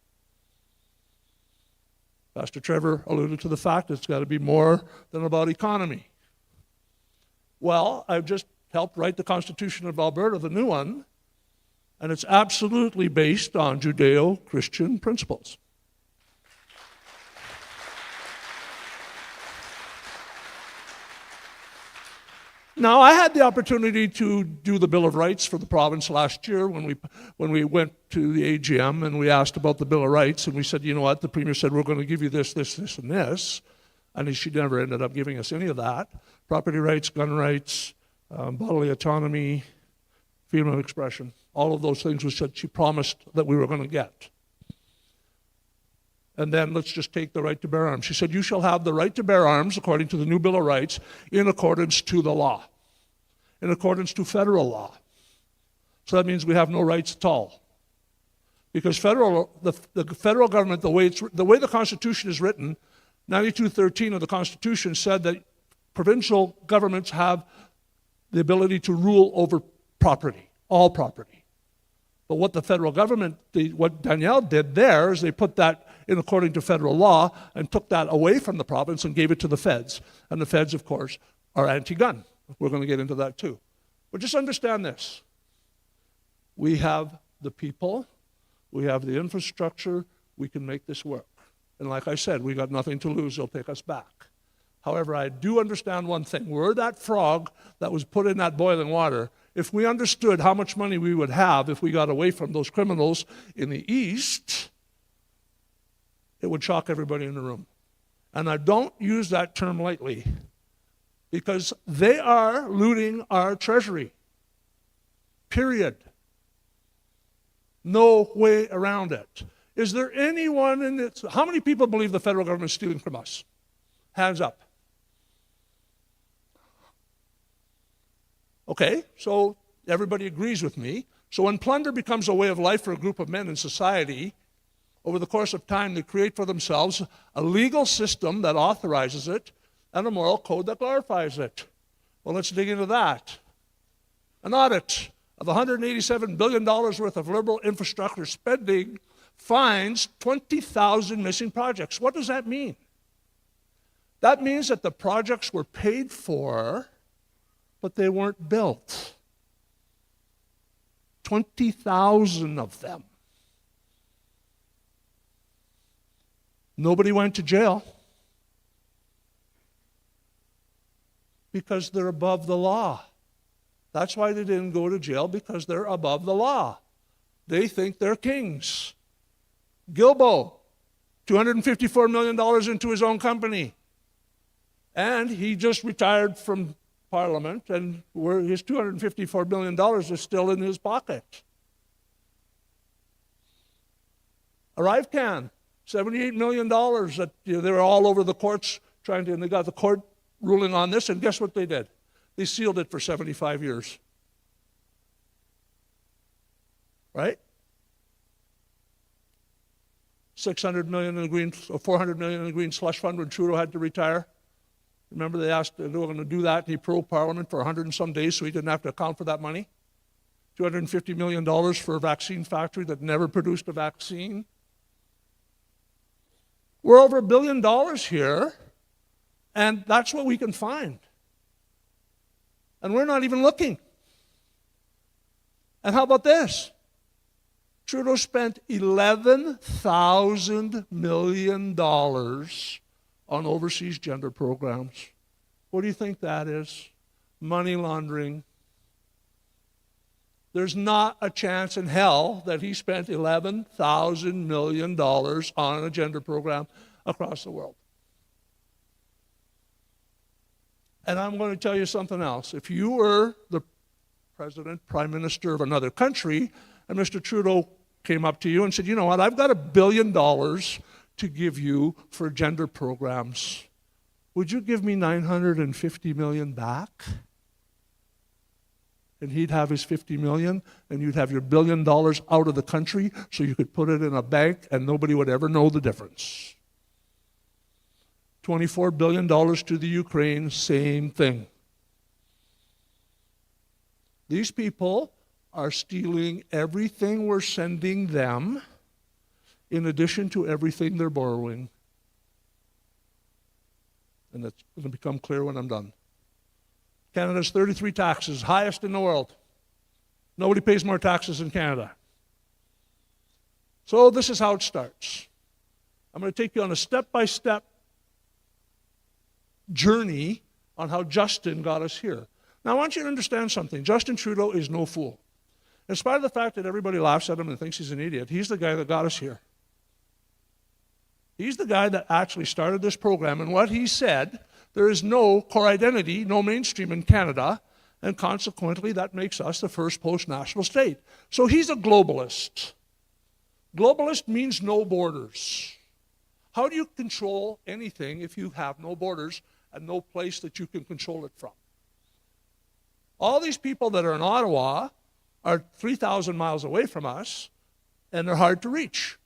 Pastor Trevor alluded to the fact it's got to be more than about economy. Well, I've just helped write the Constitution of Alberta, the new one, and it's absolutely based on Judeo-Christian principles. Now, I had the opportunity to do the Bill of Rights for the province last year when we went to the AGM and we asked about the Bill of Rights, and we said, you know what, the Premier said, we're going to give you this, this, this, and this, and she never ended up giving us any of that. Property rights, gun rights, bodily autonomy, freedom of expression, all of those things which she promised that we were going to get. And then let's just take the right to bear arms. She said, you shall have the right to bear arms according to the new Bill of Rights in accordance to the law, in accordance to federal law. So that means we have no rights at all. Because the federal government, the way the Constitution is written, 92:13 of the Constitution said that provincial governments have the ability to rule over property, all property. But what the federal government, what Danielle did there is they put that in according to federal law and took that away from the province and gave it to the feds. And the feds, of course, are anti-gun. We're going to get into that too. But just understand this. We have the people, we have the infrastructure, we can make this work. And like I said, we got nothing to lose, they'll take us back. However, I do understand one thing. We're that frog that was put in that boiling water. If we understood how much money we would have if we got away from those criminals in the East, it would shock everybody in the room. And I don't use that term lightly because they are looting our treasury. Period. No way around it. Is there anyone in this? How many people believe the federal government is stealing from us? Hands up. Okay, so everybody agrees with me. So when plunder becomes a way of life for a group of men in society, over the course of time they create for themselves a legal system that authorizes it and a moral code that glorifies it. Well, let's dig into that. An audit of $187 billion worth of liberal infrastructure spending finds 20,000 missing projects. What does that mean? That means that the projects were paid for, but they weren't built. 20,000 of them. Nobody went to jail because they're above the law. That's why they didn't go to jail, because they're above the law. They think they're kings. Gilbo, $254 million into his own company. And he just retired from Parliament, and his $254 million is still in his pocket. ArriveCan, $78 million that they were all over the courts trying to, and they got the court ruling on this, and guess what they did? They sealed it for 75 years. Right? 600 million in the green, or 400 million in the green slush fund when Trudeau had to retire. Remember they asked, they were going to do that, and he probed Parliament for 100 and some days so he didn't have to account for that money. $250 million for a vaccine factory that never produced a vaccine. We're over $1 billion here, and that's what we can find. And we're not even looking. And how about this? Trudeau spent $11,000 million on overseas gender programs. What do you think that is? Money laundering. There's not a chance in hell that he spent $11,000 million on a gender program across the world. And I'm going to tell you something else. If you were the president, prime minister of another country, and Mr. Trudeau came up to you and said, you know what, I've got $1 billion to give you for gender programs. Would you give me $950 million back? And he'd have his $50 million, and you'd have your $1 billion out of the country so you could put it in a bank and nobody would ever know the difference. $24 billion to the Ukraine, same thing. These people are stealing everything we're sending them in addition to everything they're borrowing. And that's going to become clear when I'm done. Canada's 33 taxes, highest in the world. Nobody pays more taxes in Canada. So this is how it starts. I'm going to take you on a step-by-step journey on how Justin got us here. Now, I want you to understand something. Justin Trudeau is no fool. In spite of the fact that everybody laughs at him and thinks he's an idiot, he's the guy that got us here. He's the guy that actually started this program, and what he said, there is no core identity, no mainstream in Canada, and consequently that makes us the first post-national state. So he's a globalist. Globalist means no borders. How do you control anything if you have no borders and no place that you can control it from? All these people that are in Ottawa are 3,000 miles away from us, and they're hard to reach,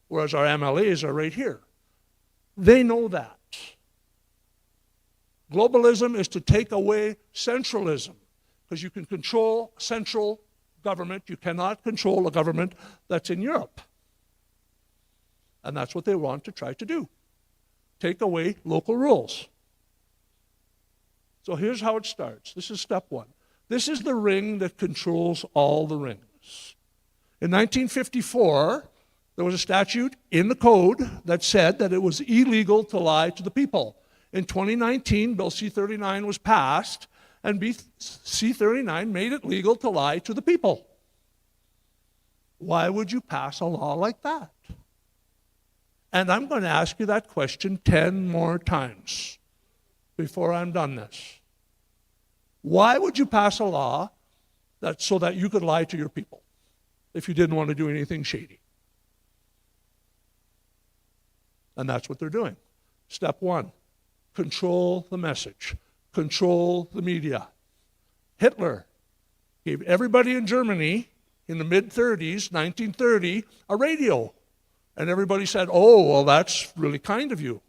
whereas our MLAs are right here. They know that. Globalism is to take away centralism, because you can control central government. You cannot control a government that's in Europe. And that's what they want to try to do. Take away local rules. So here's how it starts. This is step one. This is the ring that controls all the rings. In 1954, there was a statute in the code that said that it was illegal to lie to the people. In 2019, Bill C-39 was passed, and C-39 made it legal to lie to the people. Why would you pass a law like that? And I'm going to ask you that question 10 more times before I'm done this. Why would you pass a law so that you could lie to your people if you didn't want to do anything shady? And that's what they're doing. Step one, control the message, control the media. Hitler gave everybody in Germany in the mid-30s, 1930, a radio. And everybody said, oh, well, that's really kind of you.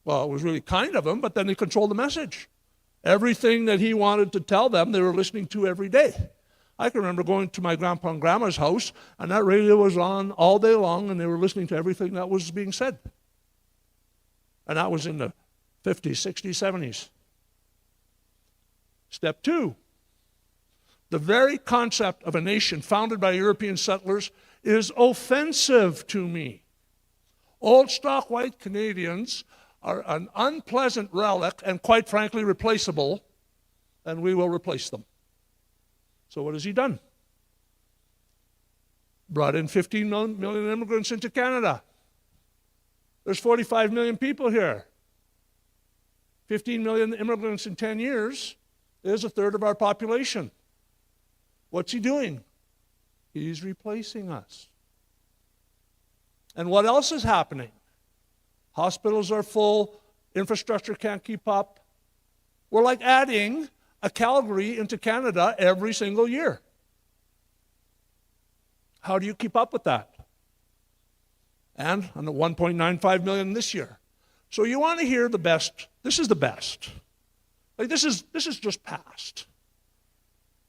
Well, it was really kind of him, but then he controlled the message. Everything that he wanted to tell them, they were listening to every day. I can remember going to my grandpa and grandma's house, and that radio was on all day long, and they were listening to everything that was being said. And that was in the 50s, 60s, 70s. Step two, the very concept of a nation founded by European settlers is offensive to me. Old stock white Canadians are an unpleasant relic and quite frankly replaceable, and we will replace them. So what has he done? Brought in 15 million immigrants into Canada. There's 45 million people here. 15 million immigrants in 10 years is a third of our population. What's he doing? He's replacing us. And what else is happening? Hospitals are full, infrastructure can't keep up. We're like adding a Calgary into Canada every single year. How do you keep up with that? And on the 1.95 million this year. So you want to hear the best. This is the best. Like this is just past.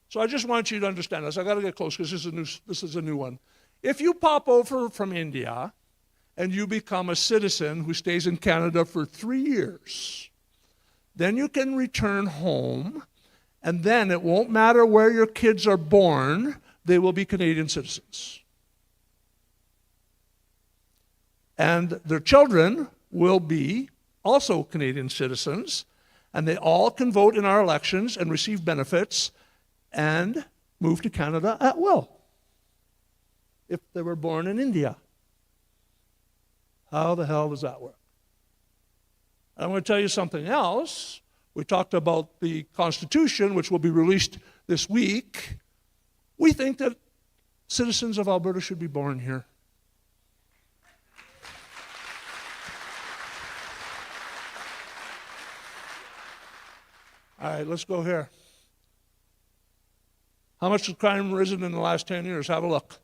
So I just want you to understand this. I got to get close because this is a new one. If you pop over from India and you become a citizen who stays in Canada for 3 years, then you can return home, and then it won't matter where your kids are born, they will be Canadian citizens. And their children will be also Canadian citizens, and they all can vote in our elections and receive benefits and move to Canada at will if they were born in India. How the hell does that work? I'm going to tell you something else. We talked about the Constitution, which will be released this week. We think that citizens of Alberta should be born here. All right, let's go here. How much has crime risen in the last 10 years? Have a look.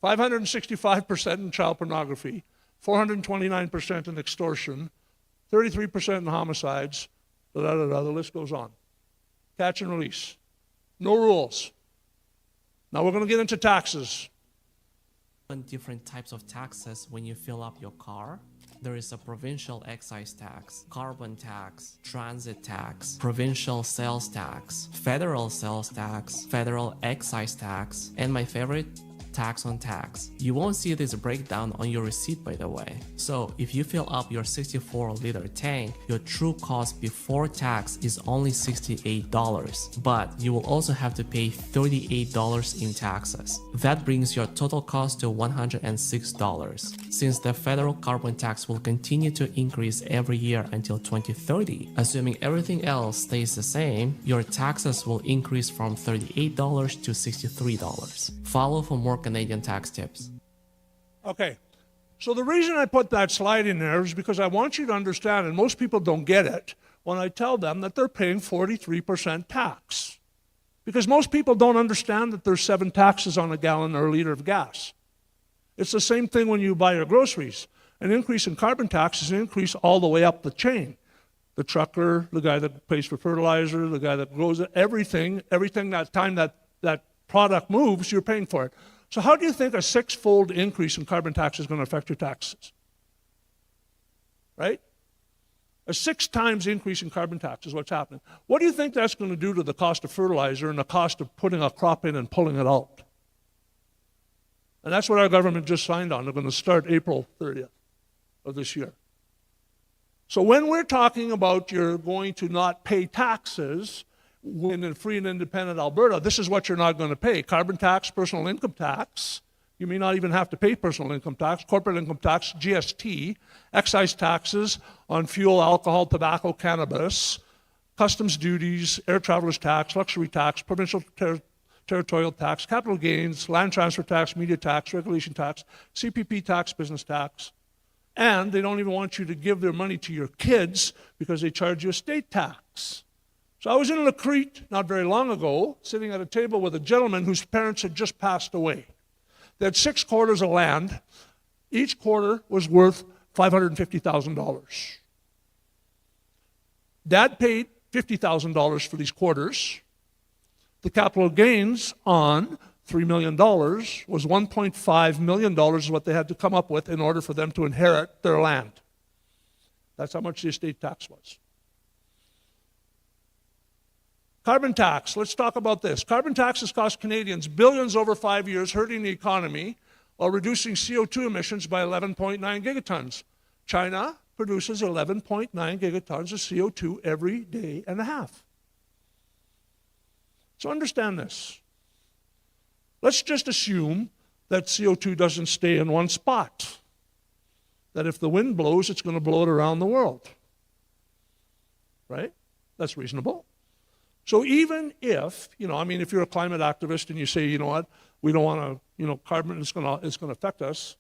565% in child pornography, 429% in extortion, 33% in homicides, the list goes on. Catch and release. No rules. Now we're going to get into taxes. Different types of taxes when you fill up your car. There is a provincial excise tax, carbon tax, transit tax, provincial sales tax, federal sales tax, federal excise tax, and my favorite, tax on tax. You won't see this breakdown on your receipt, by the way. So if you fill up your 64-liter tank, your true cost before tax is only $68, but you will also have to pay $38 in taxes. That brings your total cost to $106. Since the federal carbon tax will continue to increase every year until 2030, assuming everything else stays the same, your taxes will increase from $38 to $63. Follow for more Canadian tax tips. Okay, so the reason I put that slide in there is because I want you to understand, and most people don't get it, when I tell them that they're paying 43% tax. Because most people don't understand that there's 7 taxes on a gallon or a liter of gas. It's the same thing when you buy your groceries. An increase in carbon tax is an increase all the way up the chain. The trucker, the guy that pays for fertilizer, the guy that grows it, everything that time that product moves, you're paying for it. So how do you think a 6-fold increase in carbon tax is going to affect your taxes? Right? A 6 times increase in carbon tax is what's happening. What do you think that's going to do to the cost of fertilizer and the cost of putting a crop in and pulling it out? And that's what our government just signed on. They're going to start April 30th of this year. So when we're talking about you're going to not pay taxes in free and independent Alberta, this is what you're not going to pay. Carbon tax, personal income tax. You may not even have to pay personal income tax, corporate income tax, GST, excise taxes on fuel, alcohol, tobacco, cannabis, customs duties, air travelers tax, luxury tax, provincial territorial tax, capital gains, land transfer tax, media tax, regulation tax, CPP tax, business tax. And they don't even want you to give their money to your kids because they charge you a state tax. So I was in Crete not very long ago, sitting at a table with a gentleman whose parents had just passed away. They had 6 quarters of land. Each quarter was worth $550,000. Dad paid $50,000 for these quarters. The capital gains on $3 million was $1.5 million is what they had to come up with in order for them to inherit their land. That's how much the estate tax was. Carbon tax, let's talk about this. Carbon taxes cost Canadians billions over 5 years, hurting the economy while reducing CO2 emissions by 11.9 gigatons. China produces 11.9 gigatons of CO2 every day and a half. So understand this. Let's just assume that CO2 doesn't stay in one spot. That if the wind blows, it's going to blow it around the world. Right? That's reasonable. So even if, if you're a climate activist and you say, you know what, we don't want to, carbon is going to affect us,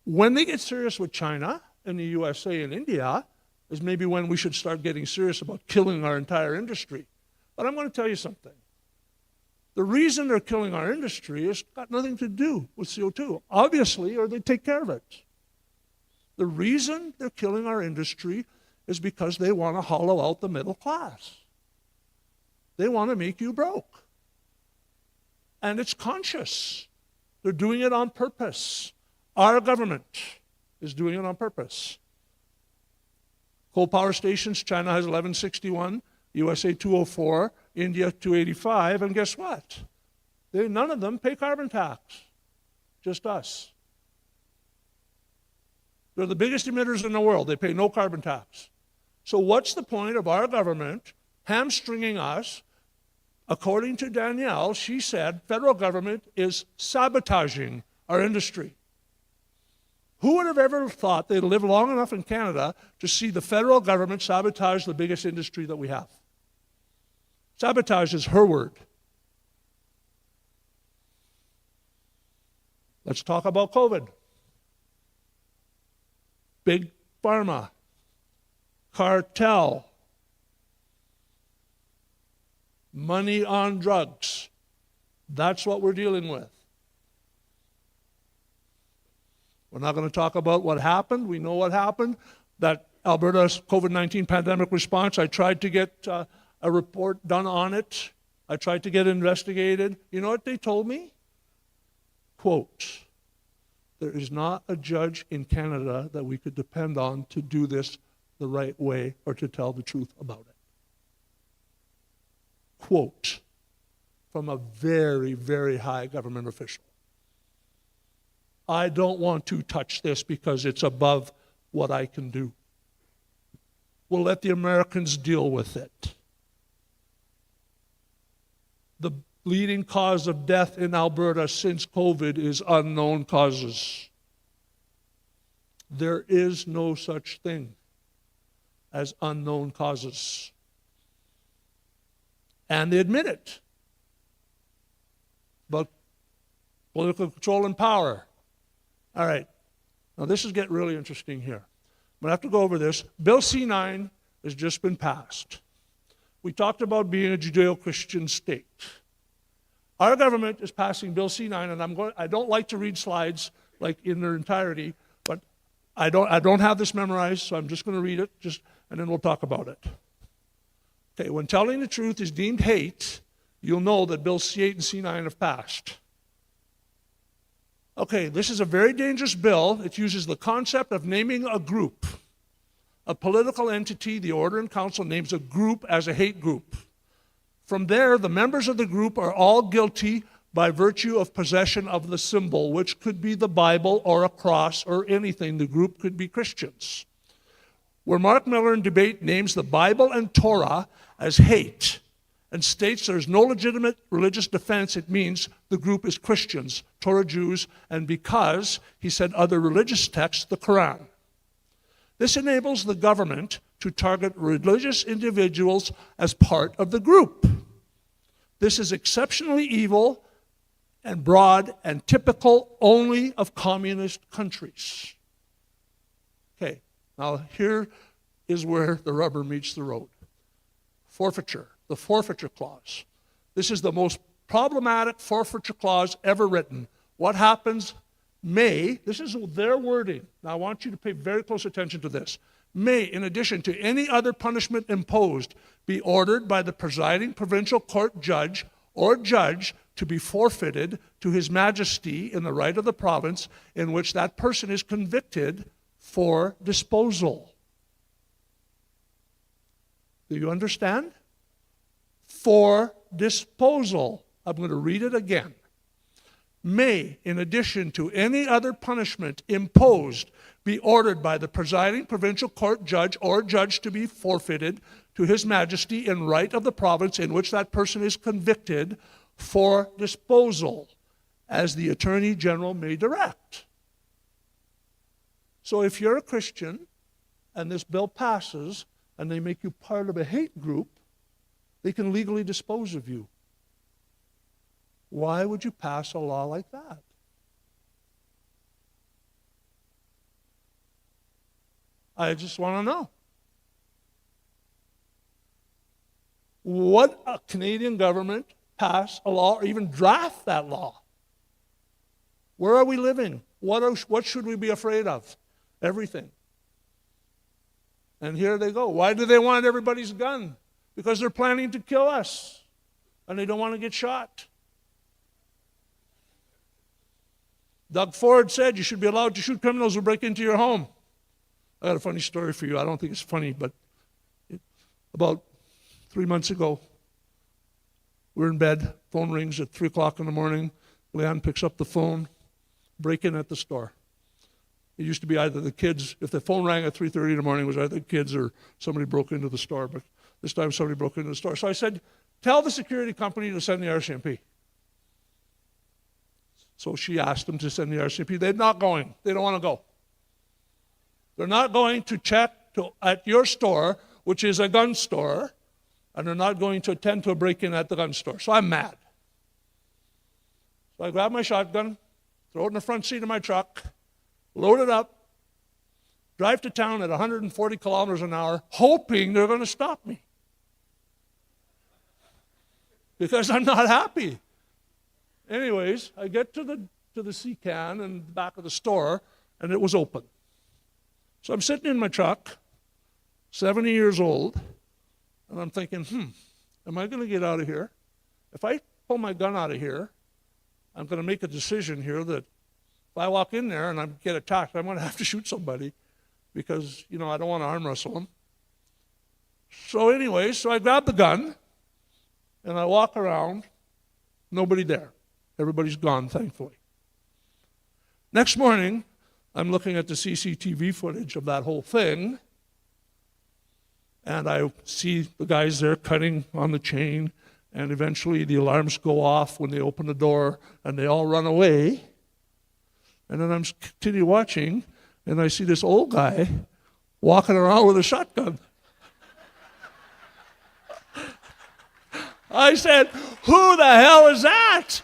when they get serious with China and the USA and India is maybe when we should start getting serious about killing our entire industry. But I'm going to tell you something. The reason they're killing our industry has got nothing to do with CO2, obviously, or they take care of it. The reason they're killing our industry is because they want to hollow out the middle class. They want to make you broke. And it's conscious. They're doing it on purpose. Our government is doing it on purpose. Coal power stations, China has 1161, USA 204, India 285, and guess what? None of them pay carbon tax, just us. They're the biggest emitters in the world. They pay no carbon tax. So what's the point of our government hamstringing us? According to Danielle, she said federal government is sabotaging our industry. Who would have ever thought they'd live long enough in Canada to see the federal government sabotage the biggest industry that we have? Sabotage is her word. Let's talk about COVID. Big pharma, cartel, money on drugs. That's what we're dealing with. We're not going to talk about what happened. We know what happened. That Alberta's COVID-19 pandemic response, I tried to get a report done on it. I tried to get it investigated. You know what they told me? Quote, there is not a judge in Canada that we could depend on to do this the right way or to tell the truth about it. Quote from a very, very high government official. I don't want to touch this because it's above what I can do. We'll let the Americans deal with it. The leading cause of death in Alberta since COVID is unknown causes. There is no such thing as unknown causes. And they admit it. But political control and power. All right. Now this is getting really interesting here. I'm going to have to go over this. Bill C-9 has just been passed. We talked about being a Judeo-Christian state. Our government is passing Bill C-9, and I don't like to read slides like in their entirety, but I don't have this memorized, so I'm just going to read it, and then we'll talk about it. Okay, when telling the truth is deemed hate, you'll know that Bill C-8 and C-9 have passed. Okay, this is a very dangerous bill. It uses the concept of naming a group. A political entity, the Order in Council, names a group as a hate group. From there, the members of the group are all guilty by virtue of possession of the symbol, which could be the Bible or a cross or anything. The group could be Christians. Where Mark Miller in debate names the Bible and Torah as hate and states there is no legitimate religious defense, it means the group is Christians, Torah Jews, and because he said other religious texts, the Quran. This enables the government to target religious individuals as part of the group. This is exceptionally evil and broad and typical only of communist countries. Okay, now here is where the rubber meets the road. Forfeiture, the forfeiture clause. This is the most problematic forfeiture clause ever written. What happens may, this is their wording. Now I want you to pay very close attention to this. May, in addition to any other punishment imposed, be ordered by the presiding provincial court judge or judge to be forfeited to His Majesty in the right of the province in which that person is convicted for disposal. Do you understand? For disposal. I'm going to read it again. May, in addition to any other punishment imposed, be ordered by the presiding provincial court judge or judge to be forfeited to His Majesty in right of the province in which that person is convicted for disposal, as the Attorney General may direct. So if you're a Christian and this bill passes and they make you part of a hate group, they can legally dispose of you. Why would you pass a law like that? I just want to know. Would a Canadian government pass a law or even draft that law? Where are we living? What should we be afraid of? Everything. And here they go. Why do they want everybody's gun? Because they're planning to kill us. And they don't want to get shot. Doug Ford said you should be allowed to shoot criminals who break into your home. I got a funny story for you. I don't think it's funny, but about 3 months ago, we're in bed. Phone rings at 3 o'clock in the morning. Leanne picks up the phone. Break in at the store. It used to be either the kids, if the phone rang at 3:30 in the morning, it was either the kids or somebody broke into the store. But this time somebody broke into the store. So I said, tell the security company to send the RCMP. So she asked them to send the RCMP. They're not going. They don't want to go. They're not going to check at your store, which is a gun store, and they're not going to attend to a break-in at the gun store. So I'm mad. So I grab my shotgun, throw it in the front seat of my truck, load it up, drive to town at 140 kilometers an hour, hoping they're going to stop me. Because I'm not happy. Anyways, I get to the C-can in the back of the store, and it was open. So I'm sitting in my truck, 70 years old, and I'm thinking, am I going to get out of here? If I pull my gun out of here, I'm going to make a decision here that if I walk in there and I get attacked, I'm going to have to shoot somebody because, I don't want to arm wrestle them. So anyway, so I grab the gun, and I walk around, nobody there. Everybody's gone, thankfully. Next morning, I'm looking at the CCTV footage of that whole thing, and I see the guys there cutting on the chain, and eventually the alarms go off when they open the door, and they all run away. And then I'm continue watching, and I see this old guy walking around with a shotgun. I said, who the hell is that?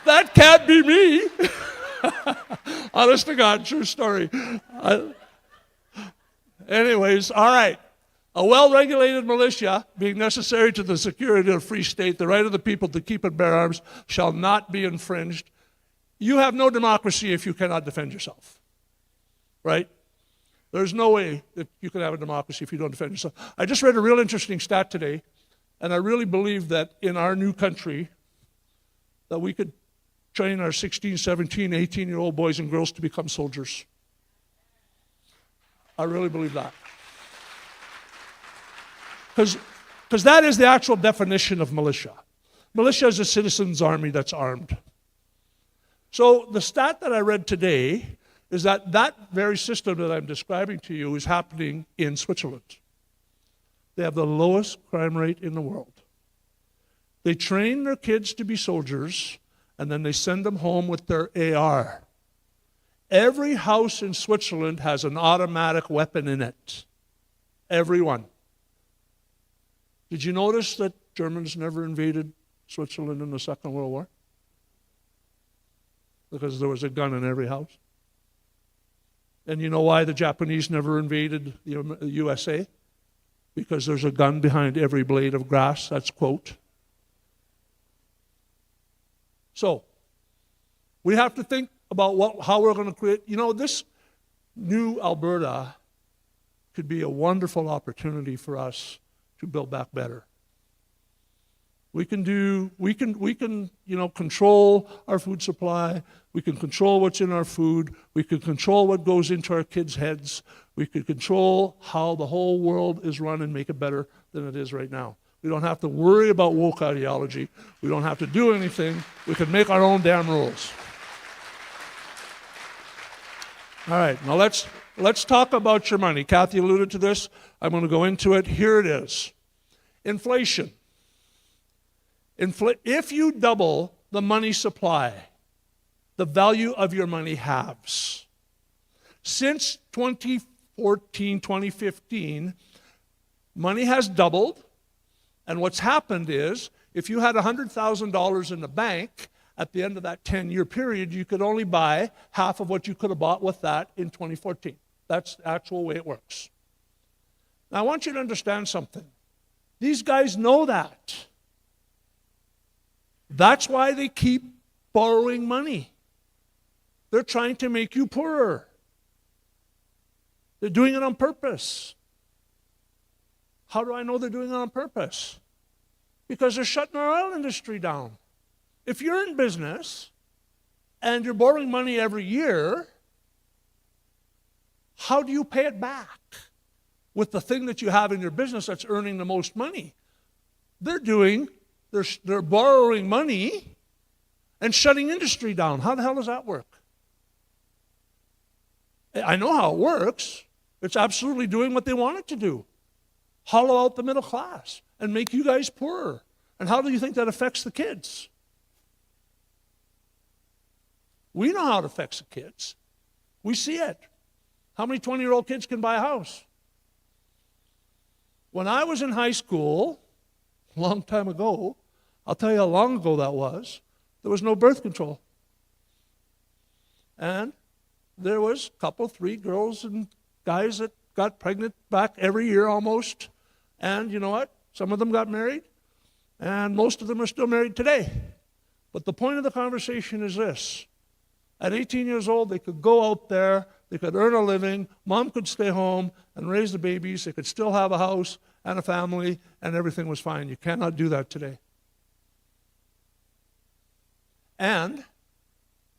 That can't be me. Honest to God, true story. Anyways, all right. A well-regulated militia, being necessary to the security of a free state, the right of the people to keep and bear arms, shall not be infringed. You have no democracy if you cannot defend yourself. Right? There's no way that you can have a democracy if you don't defend yourself. I just read a real interesting stat today, and I really believe that in our new country, that we could train our 16, 17, 18-year-old boys and girls to become soldiers. I really believe that. Because that is the actual definition of militia. Militia is a citizen's army that's armed. So the stat that I read today is that that very system that I'm describing to you is happening in Switzerland. They have the lowest crime rate in the world. They train their kids to be soldiers, and then they send them home with their AR. Every house in Switzerland has an automatic weapon in it. Every one. Did you notice that Germans never invaded Switzerland in the Second World War? Because there was a gun in every house. And you know why the Japanese never invaded the USA? Because there's a gun behind every blade of grass. That's quote. So, we have to think about how we're going to create. You know, this new Alberta could be a wonderful opportunity for us to build back better. We can control our food supply. We can control what's in our food. We can control what goes into our kids' heads. We can control how the whole world is run and make it better than it is right now. We don't have to worry about woke ideology. We don't have to do anything. We can make our own damn rules. All right, now let's talk about your money. Kathy alluded to this. I'm going to go into it. Here it is. Inflation. If you double the money supply, the value of your money halves. Since 2014, 2015, money has doubled. And what's happened is, if you had $100,000 in the bank, at the end of that 10-year period, you could only buy half of what you could have bought with that in 2014. That's the actual way it works. Now, I want you to understand something. These guys know that. That's why they keep borrowing money. They're trying to make you poorer. They're doing it on purpose. How do I know they're doing it on purpose? Because they're shutting our oil industry down. If you're in business and you're borrowing money every year, how do you pay it back with the thing that you have in your business that's earning the most money? They're borrowing money and shutting industry down. How the hell does that work? I know how it works. It's absolutely doing what they want it to do. Hollow out the middle class and make you guys poorer. And how do you think that affects the kids? We know how it affects the kids. We see it. How many 20-year-old kids can buy a house? When I was in high school, a long time ago, I'll tell you how long ago that was, there was no birth control. And there was a couple, 3 girls and guys that got pregnant back every year almost. And you know what? Some of them got married, and most of them are still married today. But the point of the conversation is this. At 18 years old, they could go out there, they could earn a living, mom could stay home and raise the babies, they could still have a house and a family, and everything was fine. You cannot do that today. And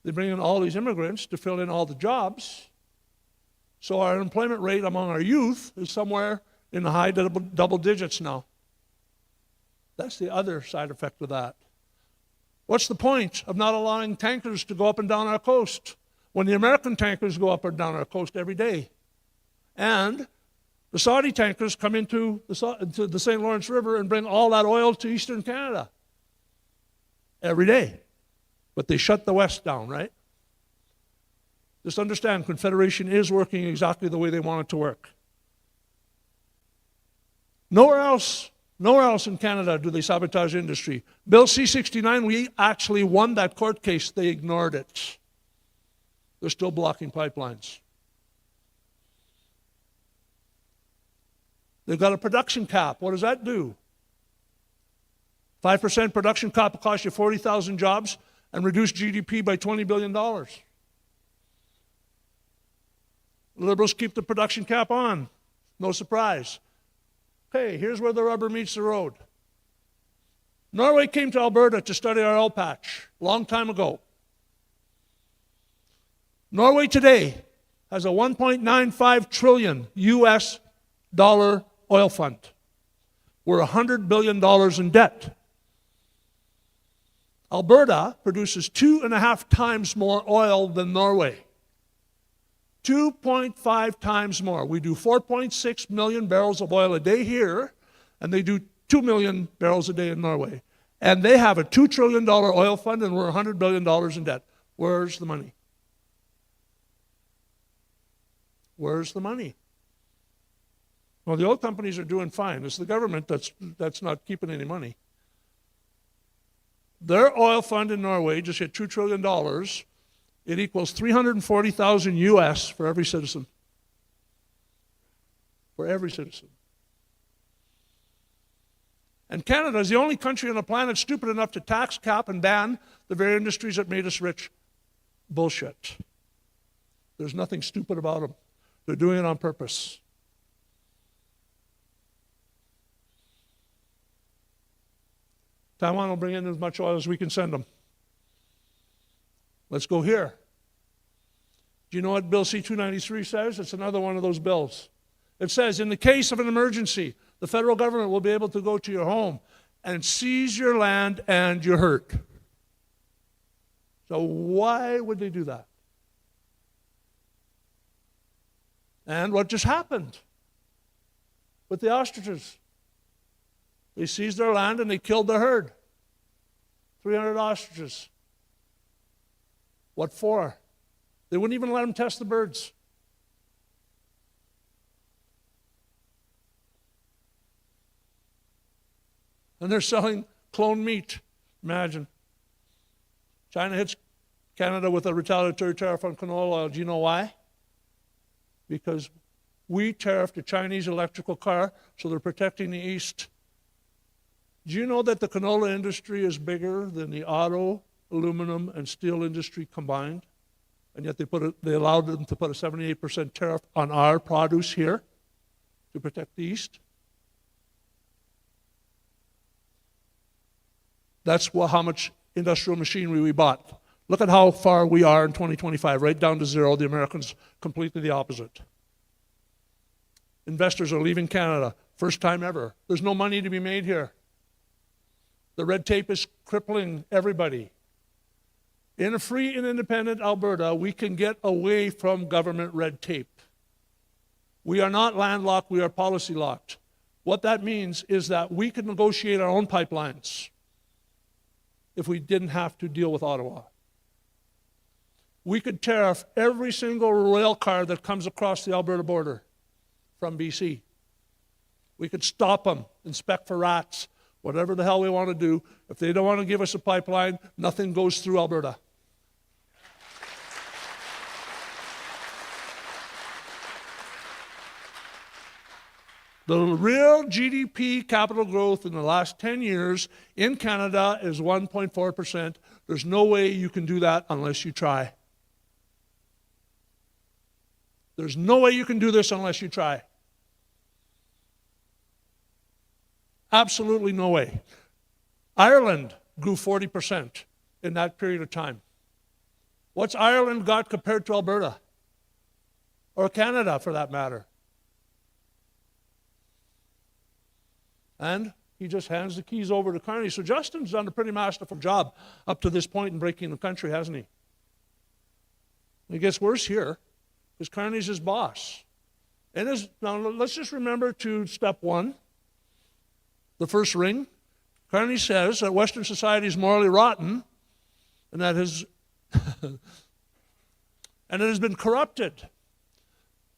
they bring in all these immigrants to fill in all the jobs. So our unemployment rate among our youth is somewhere in the high double digits now. That's the other side effect of that. What's the point of not allowing tankers to go up and down our coast? when the American tankers go up or down our coast every day. And the Saudi tankers come into the St. Lawrence River and bring all that oil to Eastern Canada every day. But they shut the West down, right? Just understand, Confederation is working exactly the way they want it to work. Nowhere else in Canada do they sabotage industry. Bill C-69, we actually won that court case. They ignored it. They're still blocking pipelines. They've got a production cap. What does that do? 5% production cap will cost you 40,000 jobs and reduce GDP by $20 billion. The Liberals keep the production cap on. No surprise. Okay, here's where the rubber meets the road. Norway came to Alberta to study our oil patch a long time ago. Norway today has a $1.95 trillion US dollar oil fund. We're $100 billion in debt. Alberta produces 2.5 times more oil than Norway. 2.5 times more. We do 4.6 million barrels of oil a day here, and they do 2 million barrels a day in Norway. And they have a $2 trillion oil fund, and we're $100 billion in debt. Where's the money? Where's the money? Well, the oil companies are doing fine. It's the government that's not keeping any money. Their oil fund in Norway just hit $2 trillion. It equals 340,000 US for every citizen. For every citizen. And Canada is the only country on the planet stupid enough to tax, cap, and ban the very industries that made us rich. Bullshit. There's nothing stupid about them. They're doing it on purpose. Taiwan will bring in as much oil as we can send them. Let's go here. Do you know what Bill C-293 says? It's another one of those bills. It says, in the case of an emergency, the federal government will be able to go to your home and seize your land and your hurt. So why would they do that? And what just happened with the ostriches? They seized their land and they killed their herd. 300 ostriches. What for? They wouldn't even let them test the birds. And they're selling cloned meat. Imagine. China hits Canada with a retaliatory tariff on canola oil. Do you know why? Because we tariffed a Chinese electrical car, so they're protecting the East. Do you know that the canola industry is bigger than the auto, aluminum, and steel industry combined? And yet they allowed them to put a 78% tariff on our produce here to protect the East? That's how much industrial machinery we bought. Look at how far we are in 2025, right down to zero. The Americans completely the opposite. Investors are leaving Canada, first time ever. There's no money to be made here. The red tape is crippling everybody. In a free and independent Alberta, we can get away from government red tape. We are not landlocked, we are policy locked. What that means is that we can negotiate our own pipelines if we didn't have to deal with Ottawa. We could tariff every single rail car that comes across the Alberta border from BC. We could stop them, inspect for rats, whatever the hell we want to do. If they don't want to give us a pipeline, nothing goes through Alberta. The real GDP capital growth in the last 10 years in Canada is 1.4%. There's no way you can do that unless you try. There's no way you can do this unless you try. Absolutely no way. Ireland grew 40% in that period of time. What's Ireland got compared to Alberta? Or Canada, for that matter? And he just hands the keys over to Carney. So Justin's done a pretty masterful job up to this point in breaking the country, hasn't he? It gets worse here, because Carney's his boss. Now, let's just remember to step one, the first ring. Carney says that Western society is morally rotten, and that and it has been corrupted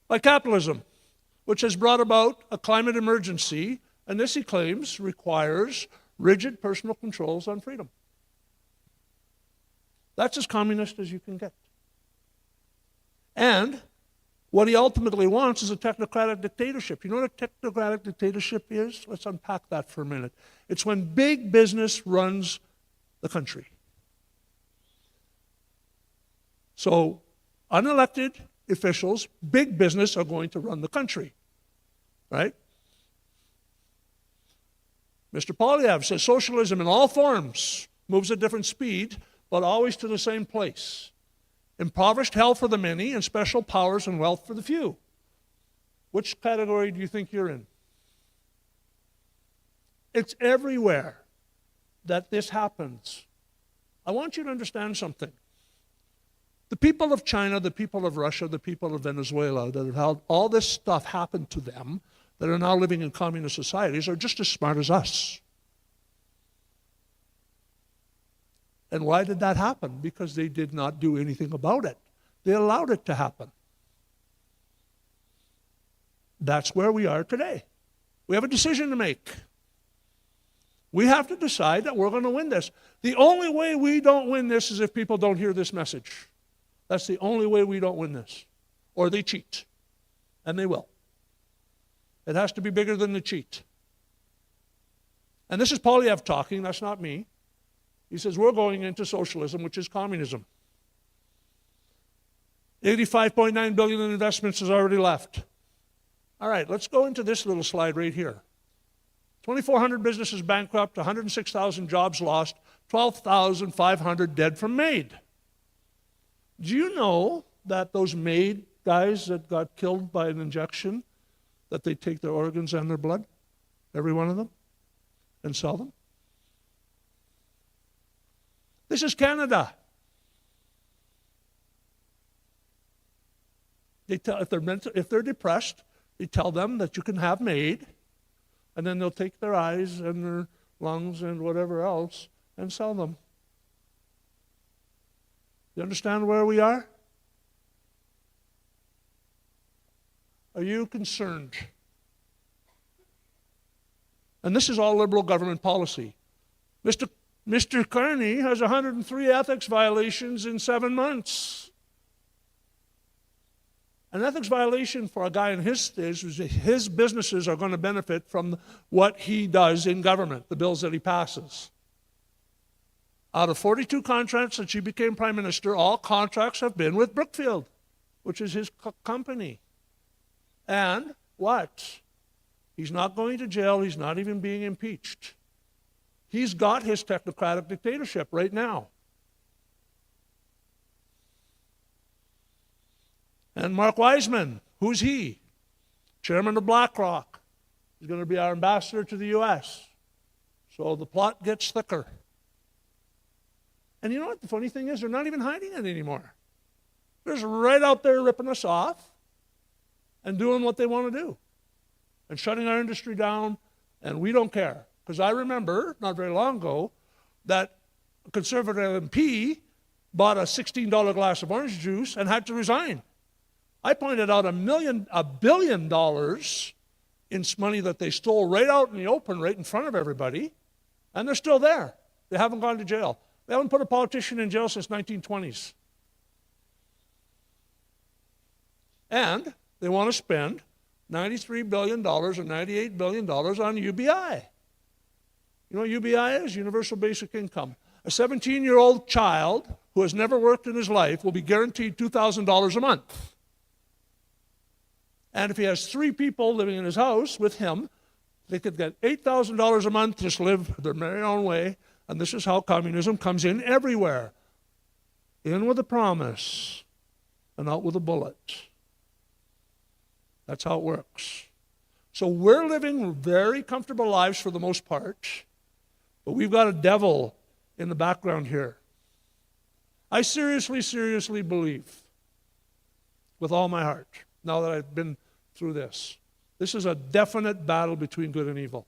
by capitalism, which has brought about a climate emergency, and this, he claims, requires rigid personal controls on freedom. That's as communist as you can get. And what he ultimately wants is a technocratic dictatorship. You know what a technocratic dictatorship is? Let's unpack that for a minute. It's when big business runs the country. So unelected officials, big business, are going to run the country, right? Mr. Polyev says socialism in all forms moves at different speed, but always to the same place. Impoverished health for the many and special powers and wealth for the few. Which category do you think you're in? It's everywhere that this happens. I want you to understand something. The people of China, the people of Russia, the people of Venezuela that have had all this stuff happen to them, that are now living in communist societies, are just as smart as us. And why did that happen? Because they did not do anything about it. They allowed it to happen. That's where we are today. We have a decision to make. We have to decide that we're going to win this. The only way we don't win this is if people don't hear this message. That's the only way we don't win this. Or they cheat. And they will. It has to be bigger than the cheat. And this is Polyev talking, that's not me. He says we're going into socialism, which is communism. $85.9 billion in investments has already left. All right, let's go into this little slide right here. 2,400 businesses bankrupt, 106,000 jobs lost, 12,500 dead from MAID. Do you know that those MAID guys that got killed by an injection, that they take their organs and their blood, every one of them, and sell them? This is Canada. They tell, if they're depressed, they tell them that you can have MAID, and then they'll take their eyes and their lungs and whatever else and sell them. You understand where we are? Are you concerned? And this is all liberal government policy. Mr. Carney has 103 ethics violations in 7 months. An ethics violation for a guy in his stage is his businesses are going to benefit from what he does in government, the bills that he passes. Out of 42 contracts since he became prime minister, all contracts have been with Brookfield, which is his company. And what? He's not going to jail. He's not even being impeached. He's got his technocratic dictatorship right now. And Mark Wiseman, who's he? Chairman of BlackRock. He's going to be our ambassador to the U.S. So the plot gets thicker. And you know what the funny thing is? They're not even hiding it anymore. They're just right out there ripping us off and doing what they want to do. And shutting our industry down, and we don't care. Because I remember, not very long ago, that a conservative MP bought a $16 glass of orange juice and had to resign. I pointed out $1 billion in money that they stole right out in the open, right in front of everybody, and they're still there. They haven't gone to jail. They haven't put a politician in jail since 1920s. And they want to spend $93 billion or $98 billion on UBI. You know what UBI is? Universal Basic Income. A 17-year-old child who has never worked in his life will be guaranteed $2,000 a month. And if he has 3 people living in his house with him, they could get $8,000 a month, just live their very own way. And this is how communism comes in everywhere. In with a promise and out with a bullet. That's how it works. So we're living very comfortable lives for the most part, but we've got a devil in the background here. I seriously believe with all my heart, now that I've been through this. This is a definite battle between good and evil.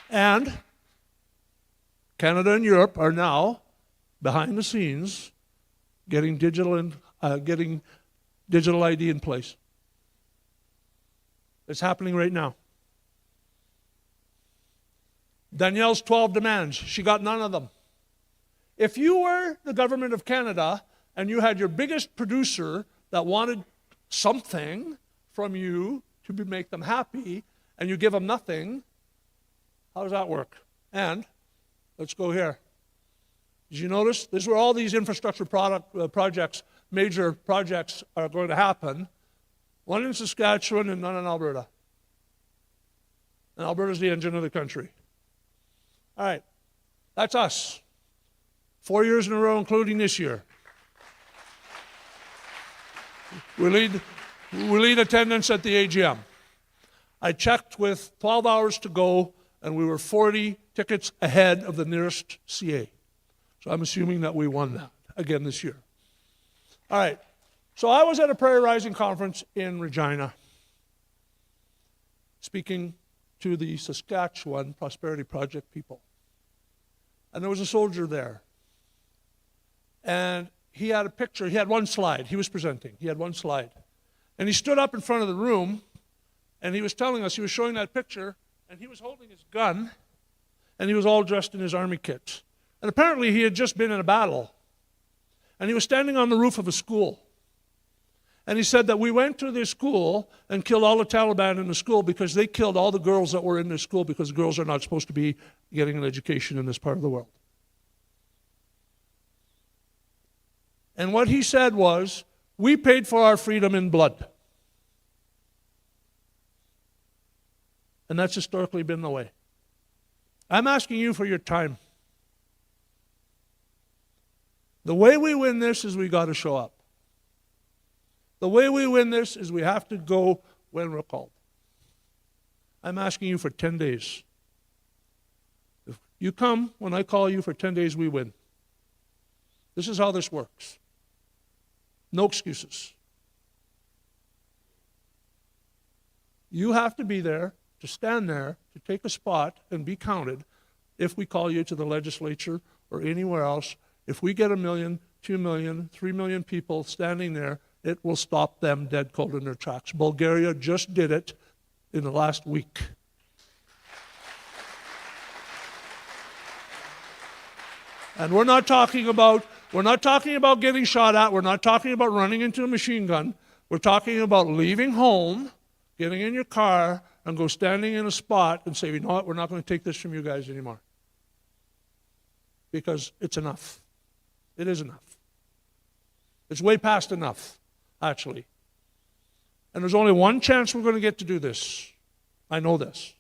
And Canada and Europe are now, behind the scenes, getting digital ID in place. It's happening right now. Danielle's 12 demands, she got none of them. If you were the government of Canada and you had your biggest producer that wanted something from you to make them happy, and you give them nothing, how does that work? And let's go here. Did you notice? This is where all these infrastructure projects, major projects, are going to happen. One in Saskatchewan and none in Alberta. And Alberta's the engine of the country. All right, that's us. 4 years in a row, including this year. We lead attendance at the AGM. I checked with 12 hours to go, and we were 40 tickets ahead of the nearest CA. So I'm assuming that we won that again this year. All right, so I was at a Prairie Rising conference in Regina, speaking to the Saskatchewan Prosperity Project people. And there was a soldier there. And he had a picture, he had one slide, he was presenting, he had one slide. And he stood up in front of the room, and he was telling us, he was showing that picture, and he was holding his gun, and he was all dressed in his army kit. And apparently he had just been in a battle. And he was standing on the roof of a school. And he said that we went to this school and killed all the Taliban in the school because they killed all the girls that were in this school because girls are not supposed to be getting an education in this part of the world. And what he said was, we paid for our freedom in blood. And that's historically been the way. I'm asking you for your time. The way we win this is we got to show up. The way we win this is we have to go when we're called. I'm asking you for 10 days. If you come when I call you for 10 days, we win. This is how this works. No excuses. You have to be there, to stand there, to take a spot and be counted if we call you to the legislature or anywhere else. If we get 1 million, 2 million, 3 million people standing there, it will stop them dead cold in their tracks. Bulgaria just did it in the last week. And we're not talking about getting shot at. We're not talking about running into a machine gun. We're talking about leaving home, getting in your car, and go standing in a spot and say, you know what, we're not going to take this from you guys anymore. Because it's enough. It is enough. It's way past enough, actually. And there's only one chance we're going to get to do this. I know this.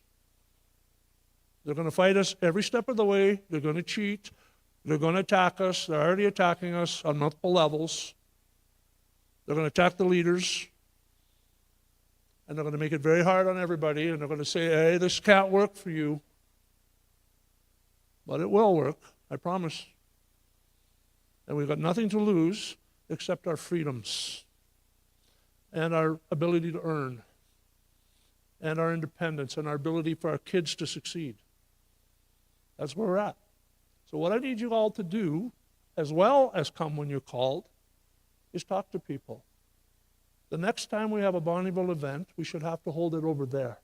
They're going to fight us every step of the way. They're going to cheat. They're going to attack us. They're already attacking us on multiple levels. They're going to attack the leaders. And they're going to make it very hard on everybody. And they're going to say, hey, this can't work for you. But it will work, I promise. And we've got nothing to lose except our freedoms and our ability to earn and our independence and our ability for our kids to succeed. That's where we're at. So what I need you all to do, as well as come when you're called, is talk to people. The next time we have a Bonneville event, we should have to hold it over there.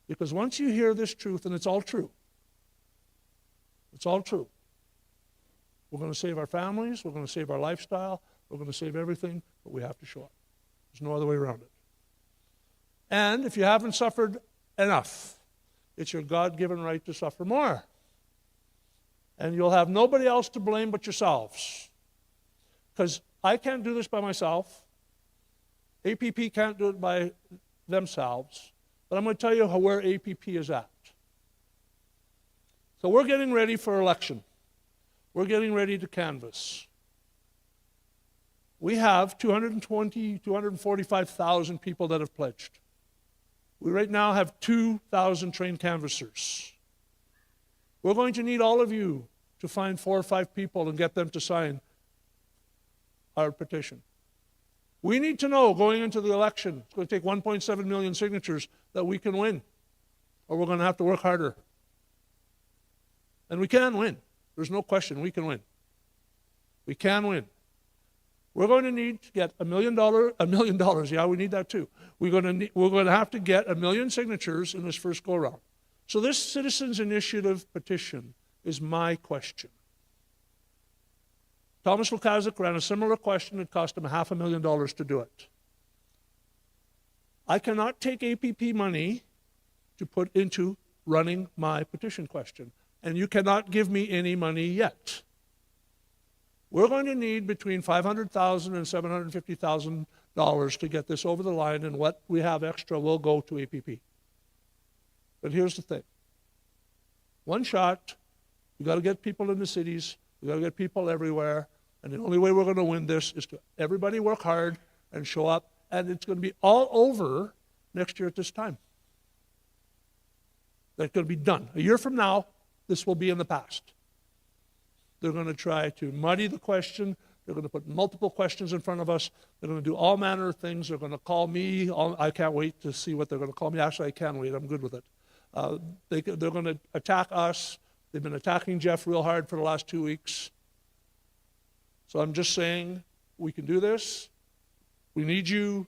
Because once you hear this truth, and it's all true, it's all true. We're going to save our families, we're going to save our lifestyle, we're going to save everything, but we have to show up. There's no other way around it. And if you haven't suffered enough, it's your God-given right to suffer more. And you'll have nobody else to blame but yourselves. Because I can't do this by myself. APP can't do it by themselves. But I'm going to tell you where APP is at. So we're getting ready for election. We're getting ready to canvass. We have 245,000 people that have pledged. We right now have 2,000 trained canvassers. We're going to need all of you to find 4 or 5 people and get them to sign our petition. We need to know going into the election, it's going to take 1.7 million signatures, that we can win, or we're going to have to work harder. And we can win. There's no question we can win. We can win. We're going to need to get $1 million. Yeah, we need that too. We're going to have to get 1 million signatures in this first go-round. So this Citizens Initiative petition is my question. Thomas Lukaszuk ran a similar question. It cost him $500,000 to do it. I cannot take APP money to put into running my petition question, and you cannot give me any money yet. We're going to need between $500,000 and $750,000 to get this over the line, and what we have extra will go to APP. But here's the thing. One shot, we've got to get people in the cities, we've got to get people everywhere, and the only way we're going to win this is to everybody work hard and show up, and it's going to be all over next year at this time. That's going to be done. A year from now, this will be in the past. They're going to try to muddy the question. They're going to put multiple questions in front of us. They're going to do all manner of things. They're going to call me. I can't wait to see what they're going to call me. Actually, I can wait. I'm good with it. They're going to attack us. They've been attacking Jeff real hard for the last 2 weeks. So I'm just saying we can do this. We need you.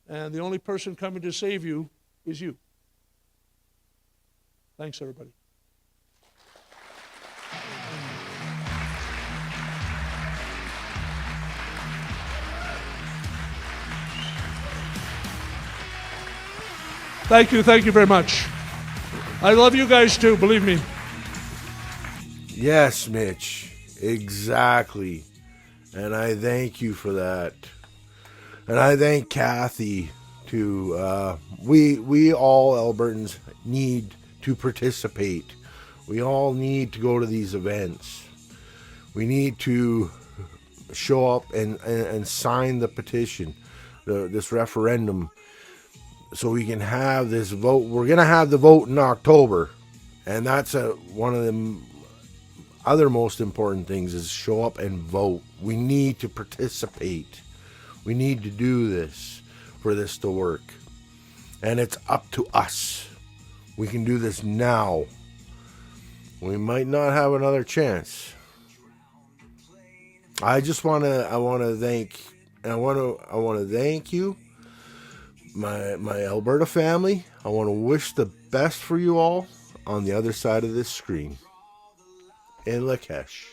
And the only person coming to save you is you. Thanks, everybody. Thank you very much. I love you guys too, believe me. Yes, Mitch, exactly. And I thank you for that. And I thank Kathy too. We all Albertans need to participate. We all need to go to these events. We need to show up and sign the petition, this referendum, so we can have this vote. We're going to have the vote in October, and that's one of the other most important things is show up and vote. We need to participate. We need to do this for this to work, and it's up to us. We can do this now. We might not have another chance. I want to thank you, my Alberta family. I want to wish the best for you all on the other side of this screen. In Lakesh.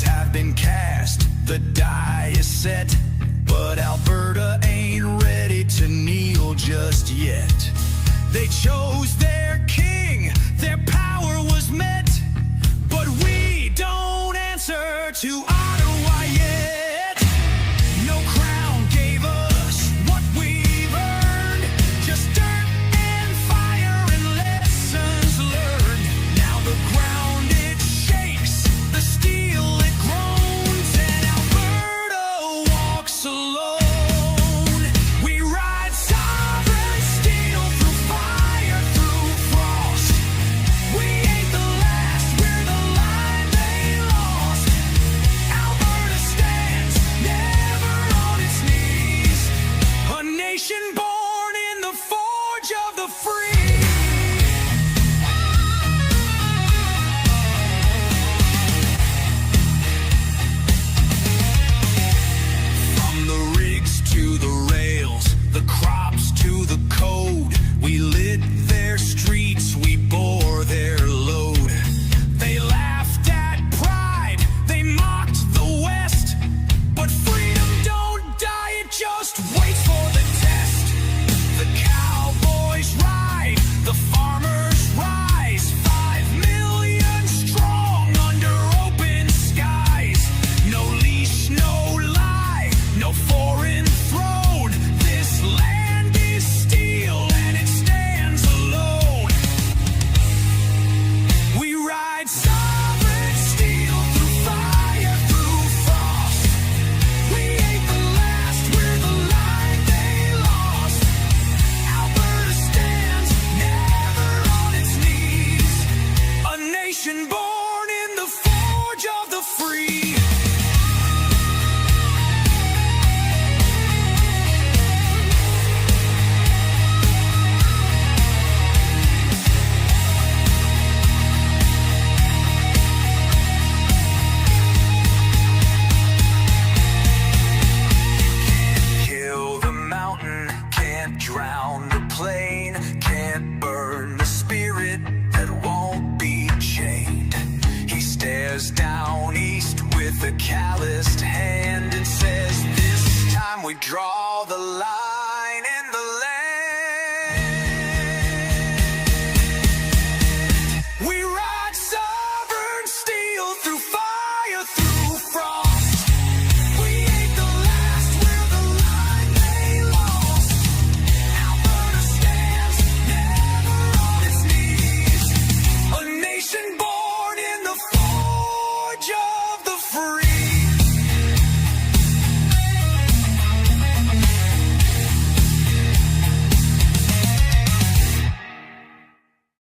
Have been cast, the die is set, but Alberta ain't ready to kneel just yet. They chose their king, their power was met, but we don't answer to Ottawa yet. No crown gave us what we've earned, just dirt and fire and lessons learned. Now the ground it shakes, the steel it groans, and Alberta walks alone. We ride sovereign steel through fire, through frost. We ain't the last, we're the line they lost. draw the line.